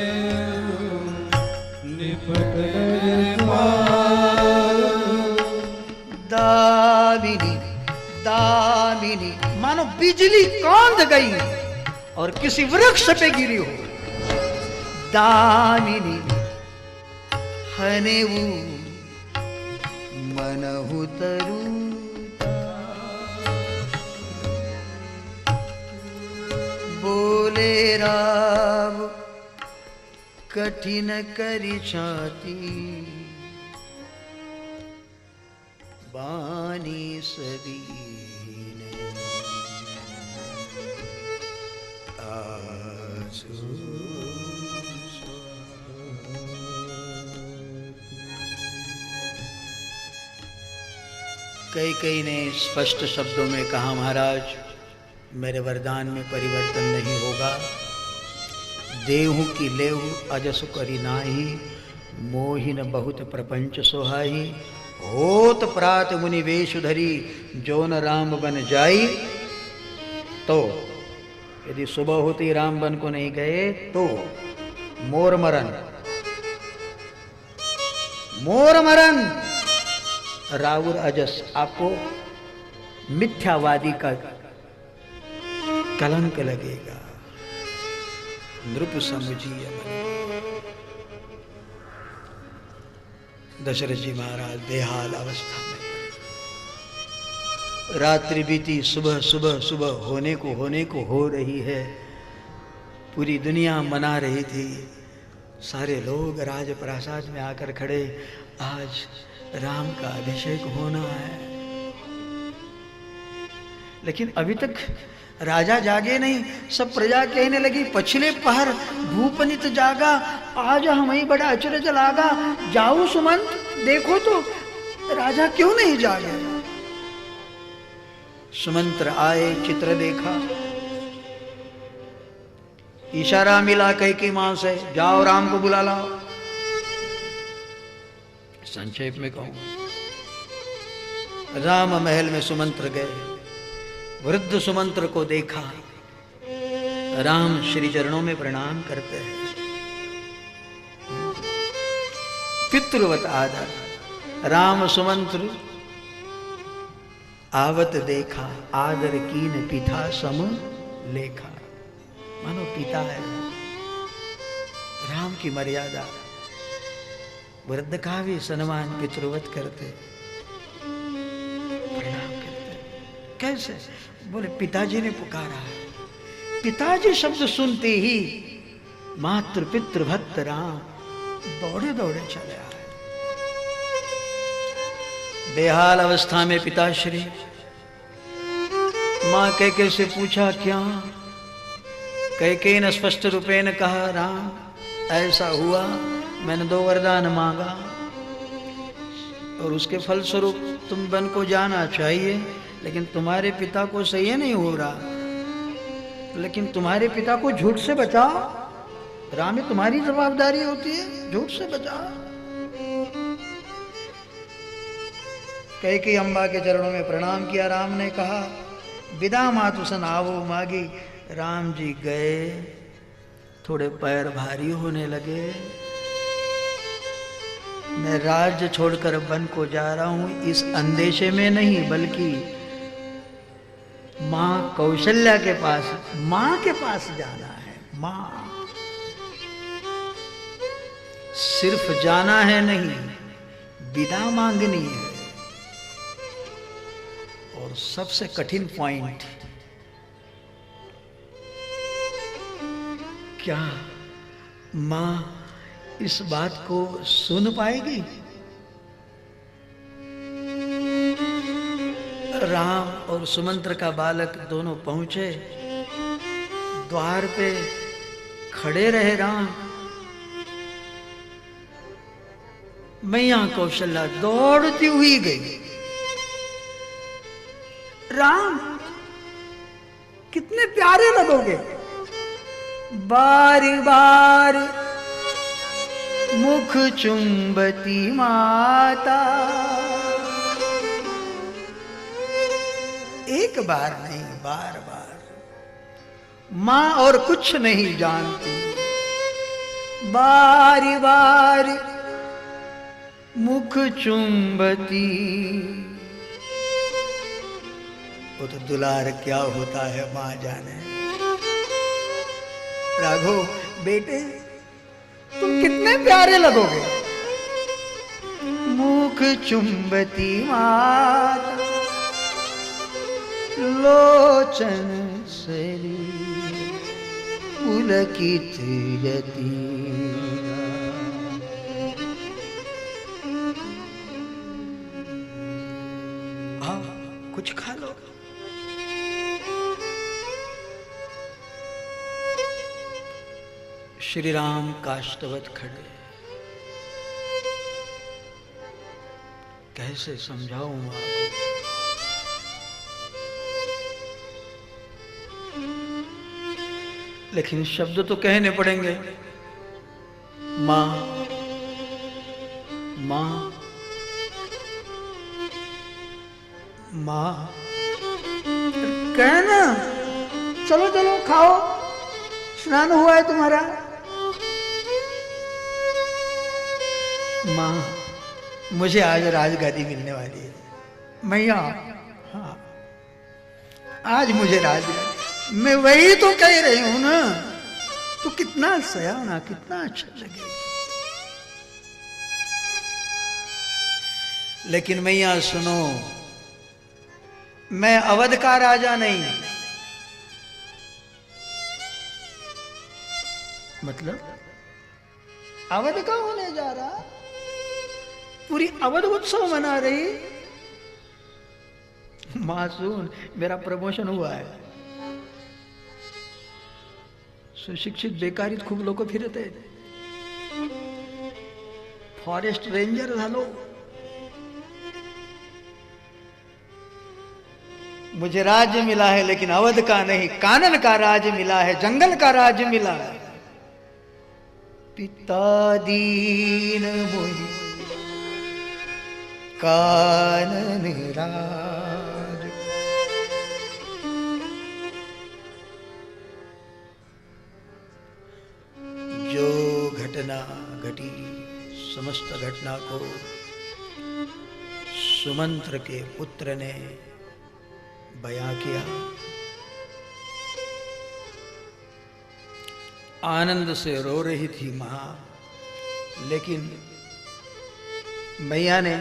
निपट नर पाय। दामिनी, दामिनी, मानो बिजली कौंध गई और किसी वृक्ष पे गिरी हो। दामिनी हनेऊ मनहु तरुता, बोले राम कठिन करि छाती, पानी सदीन आंसू। कई ने स्पष्ट शब्दों में कहा, महाराज मेरे वरदान में परिवर्तन नहीं होगा। देहु की लेहु अजसु करी नाही, मोहिन बहुत प्रपंच सोहाई। होत प्रात मुनि वेशु धरी, जो न राम बन जाई। तो यदि सुबह होती राम बन को नहीं गए तो मोर मरन, मोर मरन राउर अजस, आपको मिथ्यावादी का कलंक लगेगा। नृप समझिए दशरथ जी महाराज बेहाल अवस्था में। रात्रि बीती, सुबह सुबह सुबह होने को हो रही है। पूरी दुनिया मना रही थी, सारे लोग राजप्रासाद में आकर खड़े, आज राम का अभिषेक होना है। लेकिन अभी तक राजा जागे नहीं। सब प्रजा कहने लगी, पछले पहर भूपनित जागा, आज हमें बड़ा अचरज लागा। जाओ सुमंत, देखो तो राजा क्यों नहीं जागे। सुमंत्र आए, चित्र देखा, इशारा मिला कैकेयी मां से, जाओ राम को बुला लाओ। संक्षेप में कहूं, राम महल में सुमंत्र गए। वृद्ध सुमंत्र को देखा, राम श्री चरणों में प्रणाम करते हैं। पितृवत आदर। राम सुमंत्र आवत देखा, आदर कीन पिता सम लेखा। मानो पिता है। राम की मर्यादा, वृद्ध का भी सम्मान पितृवत करते, प्रणाम करते। कैसे? बोले पिताजी ने पुकारा है। पिताजी शब्द सुनते ही मातृ पितृ भक्त राम दौड़े दौड़े चले आए। बेहाल अवस्था में पिताश्री। मां कैकेयी से पूछा, क्या? कैकेयी ने स्पष्ट रूपे ने कहा, राम ऐसा हुआ, मैंने 2 वरदान मांगा और उसके फलस्वरूप तुम वन को जाना चाहिए, लेकिन तुम्हारे पिता को सही नहीं हो रहा। लेकिन तुम्हारे पिता को झूठ से बचाओ। राम, ये तुम्हारी जवाबदारी होती है, झूठ से बचाओ। कैकेयी अम्बा के चरणों में प्रणाम किया। राम ने कहा, विदा मातु सन आवो मागी। राम जी गए, थोड़े पैर भारी होने लगे। मैं राज्य छोड़कर वन को जा रहा हूं, इस अंदेशे में नहीं, बल्कि मां कौशल्या के पास, मां के पास जाना है। मां, सिर्फ जाना है नहीं, विदा मांगनी है। और सबसे कठिन पॉइंट, क्या मां इस बात को सुन पाएगी? राम और सुमंत्र का बालक दोनों पहुंचे। द्वार पे खड़े रहे राम। मैया कौशल्या दौड़ती हुई गई। राम, कितने प्यारे लगोगे। बार बार मुख चुंबती माता। एक बार नहीं, बार बार। मां और कुछ नहीं जानती, बार बार मुख चुंबती। वो तो दुलार क्या होता है मां जाने। राघो बेटे, तुम कितने प्यारे लगोगे। मुख चुंबती माता, लोचन सरी पुलकित यति। श्री राम काष्ठवत खड़े। कैसे समझाऊं मां को? लेकिन शब्द तो कहने पड़ेंगे। मां मां मां, कहना चलो चलो खाओ, स्नान हुआ है तुम्हारा। मां, मुझे आज राजगादी मिलने वाली है। मैया, हाँ आज मुझे राजगादी, मैं वही तो कह रही हूं ना। तो कितना सयाना, कितना अच्छा लगेगा। लेकिन मैया सुनो, मैं अवध का राजा नहीं। मतलब अवध का होने जा रहा, पूरी अवध उत्सव मना रही। मासूम, मेरा प्रमोशन हुआ है। सुशिक्षित बेकारीत खूप लोक फिरत आहेत। फॉरेस्ट रेंजर झालो। मुझे राज्य मिला है, लेकिन अवध का नहीं, कानन का राज्य मिला है, जंगल का राज्य मिला है। पिता दीन मोहि कानन राज। जो घटना घटी, समस्त घटना को सुमंत्र के पुत्र ने बयां किया। आनंद से रो रही थी मां, लेकिन मैया ने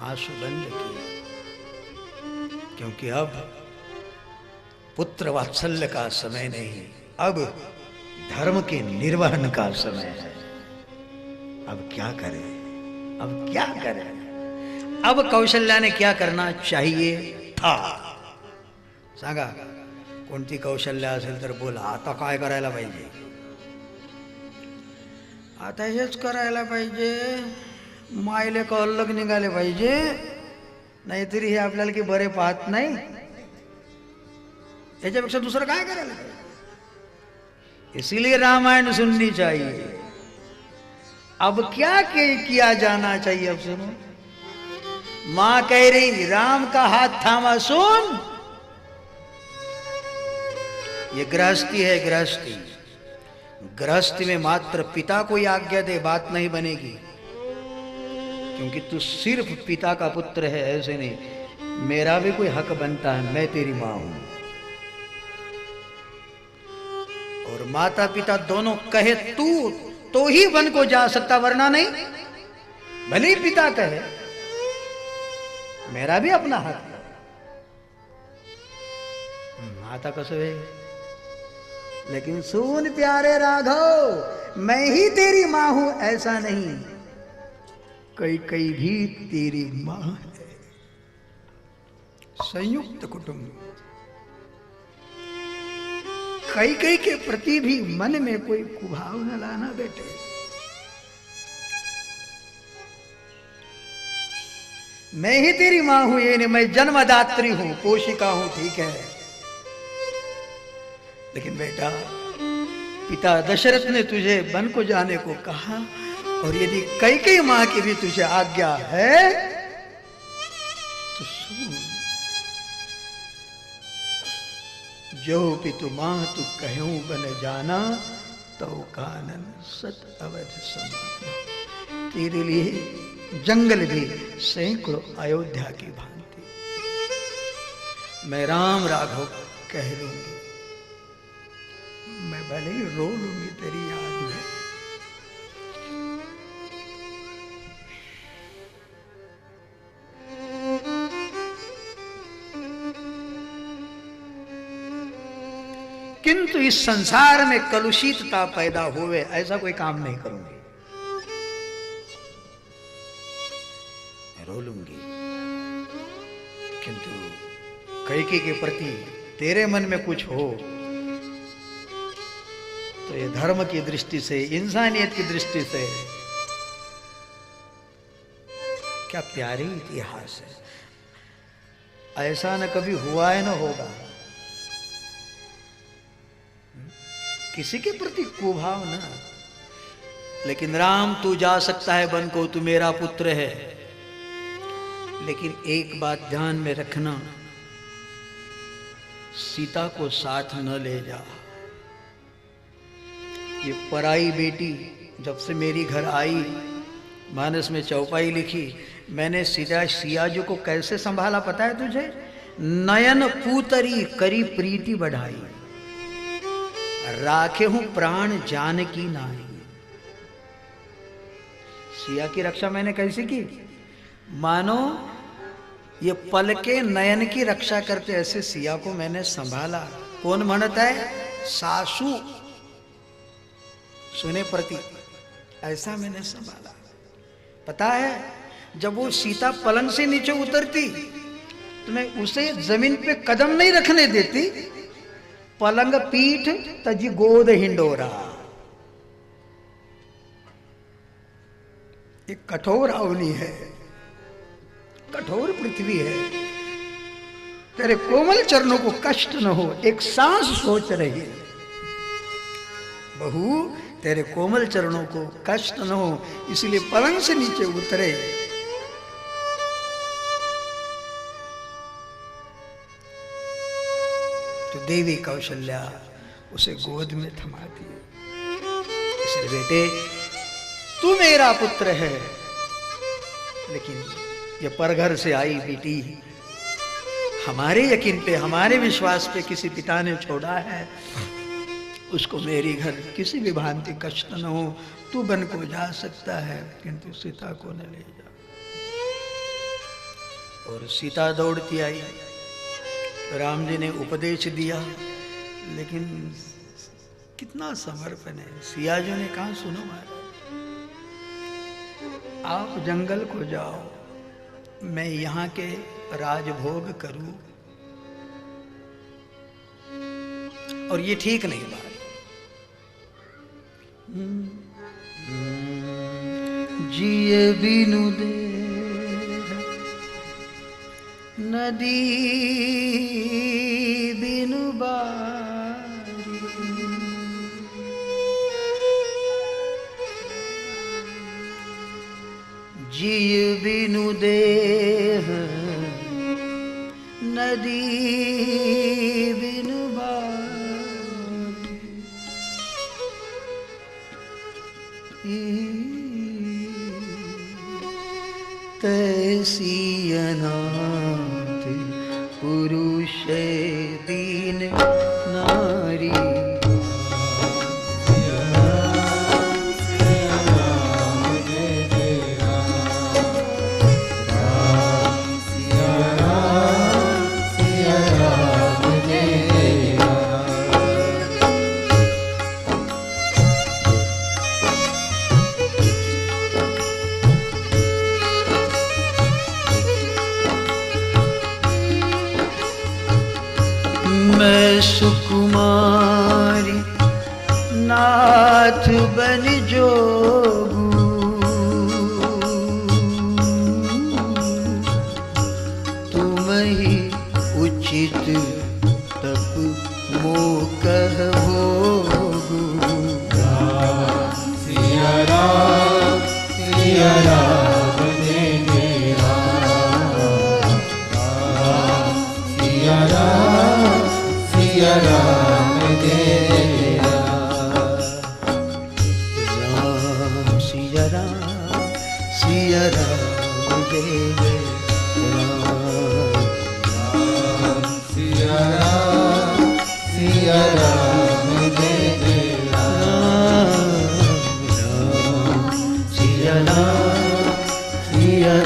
आंसू बंद किए, क्योंकि अब पुत्र वात्सल्य का समय नहीं, अब धर्म के निर्वहन का समय है। अब क्या करें, अब क्या करें? अब कौशल्या ने क्या करना चाहिए था सांगा? कोणती कौशल्या असेल तर बोला। आता काय करायला पाहिजे? आता हेच करायला पाहिजे, मायले कल्लक निघाले पाहिजे, नाहीतरी हे आपल्याला की बरे पाहत नाही। याच्यापेक्षा दुसरं काय करायला पाहिजे? इसीलिए रामायण सुननी चाहिए। अब क्या किया जाना चाहिए? अब सुनो, मां कह रही राम का हाथ थामा, सुन। ये गृहस्थी है, गृहस्थी। गृहस्थी में मात्र पिता को आज्ञा दे बात नहीं बनेगी, क्योंकि तू सिर्फ पिता का पुत्र है, ऐसे नहीं। मेरा भी कोई हक बनता है, मैं तेरी मां हूं। और माता पिता दोनों कहे तू तो ही वन को जा सकता, वरना नहीं। भले ही पिता कहे, मेरा भी अपना हक है। माता कसं है? लेकिन सुन प्यारे राघव, मैं ही तेरी मां हूं ऐसा नहीं, कई भी तेरी मां है। संयुक्त कुटुंब। कई के प्रति भी मन में कोई कुभाव न लाना बेटे। मैं ही तेरी मां हूं, ये नहीं मैं जन्मदात्री हूं, पोषिका हूं, ठीक है। लेकिन बेटा, पिता दशरथ ने तुझे वन को जाने को कहा, और यदि कई मां की भी तुझे आज्ञा है तो सुन। जो पितु मां तू कहूं बन जाना, तो कानन सत अवध समान। तेरे लिए जंगल भी सैकड़ों अयोध्या की भांति। मैं राम राघव कह लूंगी, मैं भले ही रो लूंगी तेरी याद में। किंतु इस संसार में कलुषितता पैदा हुए ऐसा कोई काम नहीं करूंगी। रो लूंगी, किंतु कैकेयी के प्रति तेरे मन में कुछ हो तो ये धर्म की दृष्टि से, इंसानियत की दृष्टि से क्या प्यारी इतिहास है। ऐसा न कभी हुआ है न होगा। किसी के प्रति कुभाव ना। लेकिन राम तू जा सकता है वन को, तू मेरा पुत्र है, लेकिन एक बात ध्यान में रखना, सीता को साथ न ले जा। ये पराई बेटी जब से मेरी घर आई, मानस में चौपाई लिखी, मैंने सीधा सियाजू को कैसे संभाला पता है तुझे? नयन पूतरी करी प्रीति बढ़ाई, राखे हूं प्राण जान की नाई। सिया की रक्षा मैंने कैसे की? मानो ये पल के नयन की रक्षा करते ऐसे सिया को मैंने संभाला। कौन म्हणता है? सासू सुने प्रति, ऐसा मैंने संभाला। पता है जब वो सीता पलंग से नीचे उतरती तो मैं उसे जमीन पे कदम नहीं रखने देती। पलंग पीठ तजी गोद हिंडोरा। एक कठोर अवनी है, कठोर पृथ्वी है। तेरे कोमल चरणों को कष्ट न हो, एक सांस सोच रही है। बहू तेरे कोमल चरणों को कष्ट न हो, इसलिए पलंग से नीचे उतरे। तो देवी कौशल्या उसे गोद में थमाती है। इसलिए बेटे तू मेरा पुत्र है, लेकिन ये परघर से आई बेटी हमारे यकीन पे, हमारे विश्वास पे किसी पिता ने छोड़ा है, उसको मेरी घर किसी भी भांति कष्ट न हो। तू वन को जा सकता है, किंतु सीता को न ले जा। और सीता दौड़ती आई। राम जी ने उपदेश दिया, लेकिन कितना समर्पण है। सियाजू ने कहा सुनो महाराज, आप जंगल को जाओ, मैं यहाँ के राजभोग करूं। और ये ठीक नहीं बात। जिए बिनु दे नदी बिनु बारी, जिए बिनु देह नदी बिनु बारी, तैसी अनाथ पुरुष दीन नारी। मैं सुकुमारी नाथ बन जोगू, तुम ही उचित तप मोकह भोगू। सिया राम जय जय राम, सिया राम जय जय राम, सिया राम सिया राम जय जय राम, सिया राम जय जय राम, सिया राम जय जय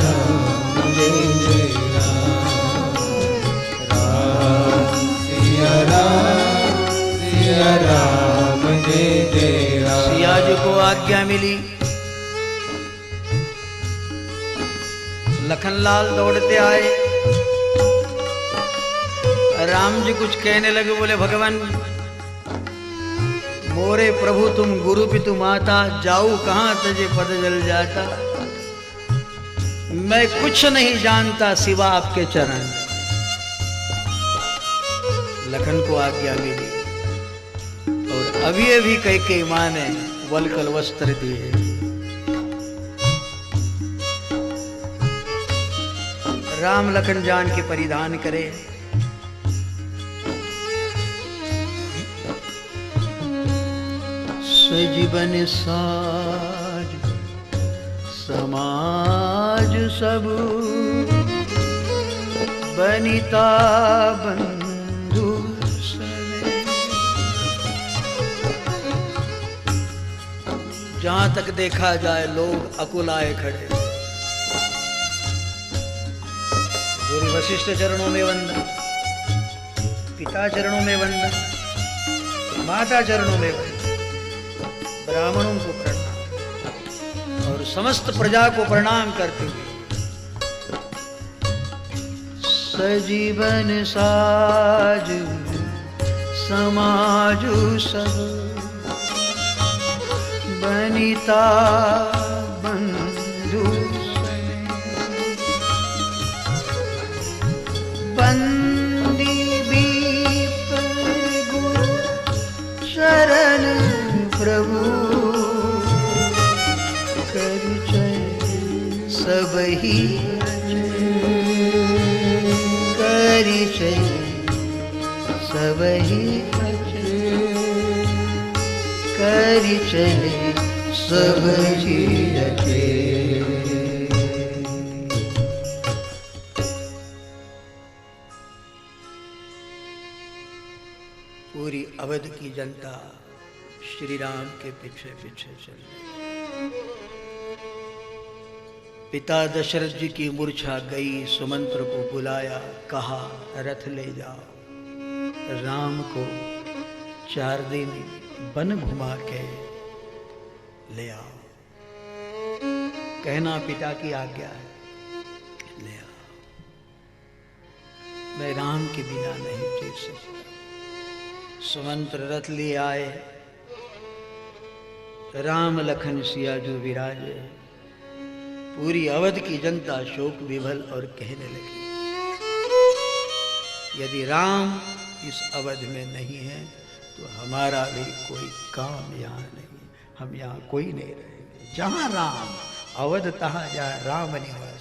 राम, जय जय राम। सियाजू को आज्ञा मिली। लखनलाल दौड़ते आए। राम जी कुछ कहने लगे, बोले भगवान मोरे प्रभु तुम गुरु पितु माता, जाऊ कहां तजे पद जल जाता। मैं कुछ नहीं जानता सिवा आपके चरण। लखन को आज्ञा मिली और अभी अभी कैकेयी मां ने वलकल वस्त्र दिए। राम लखन जान के परिधान करे। सजीवन साज समाज सब, बनिता बंधु सने। जहां तक देखा जाए लोग अकुलाए खड़े। गुरु वशिष्ठ चरणों में वंदन, पिता चरणों में वंदन, माता चरणों में वंदन, ब्राह्मणों को प्रणाम और समस्त प्रजा को प्रणाम करते हुए सजीवन साज समाज सब, बनिता बंधु सने। बंदी बीप गुरु शरण प्रभु, करिचय सबही करिचय सबही करिचय सबही रचे। पूरी अवध की जनता श्री राम के पीछे पीछे चल रही। पिता दशरथ जी की मूर्छा गई। सुमंत्र को बुलाया, कहा रथ ले जाओ, राम को 4 दिन वन घुमा के ले आओ। कहना पिता की आज्ञा है, ले आओ। मैं राम के बिना नहीं जी सकता। सुमंत्र रथ ले आए। राम लखन सिया जो विराजे। पूरी अवध की जनता शोक विभल और कहने लगी, यदि राम इस अवध में नहीं है तो हमारा भी कोई काम यहाँ नहीं, हम यहाँ कोई नहीं रहेंगे। जहाँ राम अवध तहाँ जहाँ राम निवास।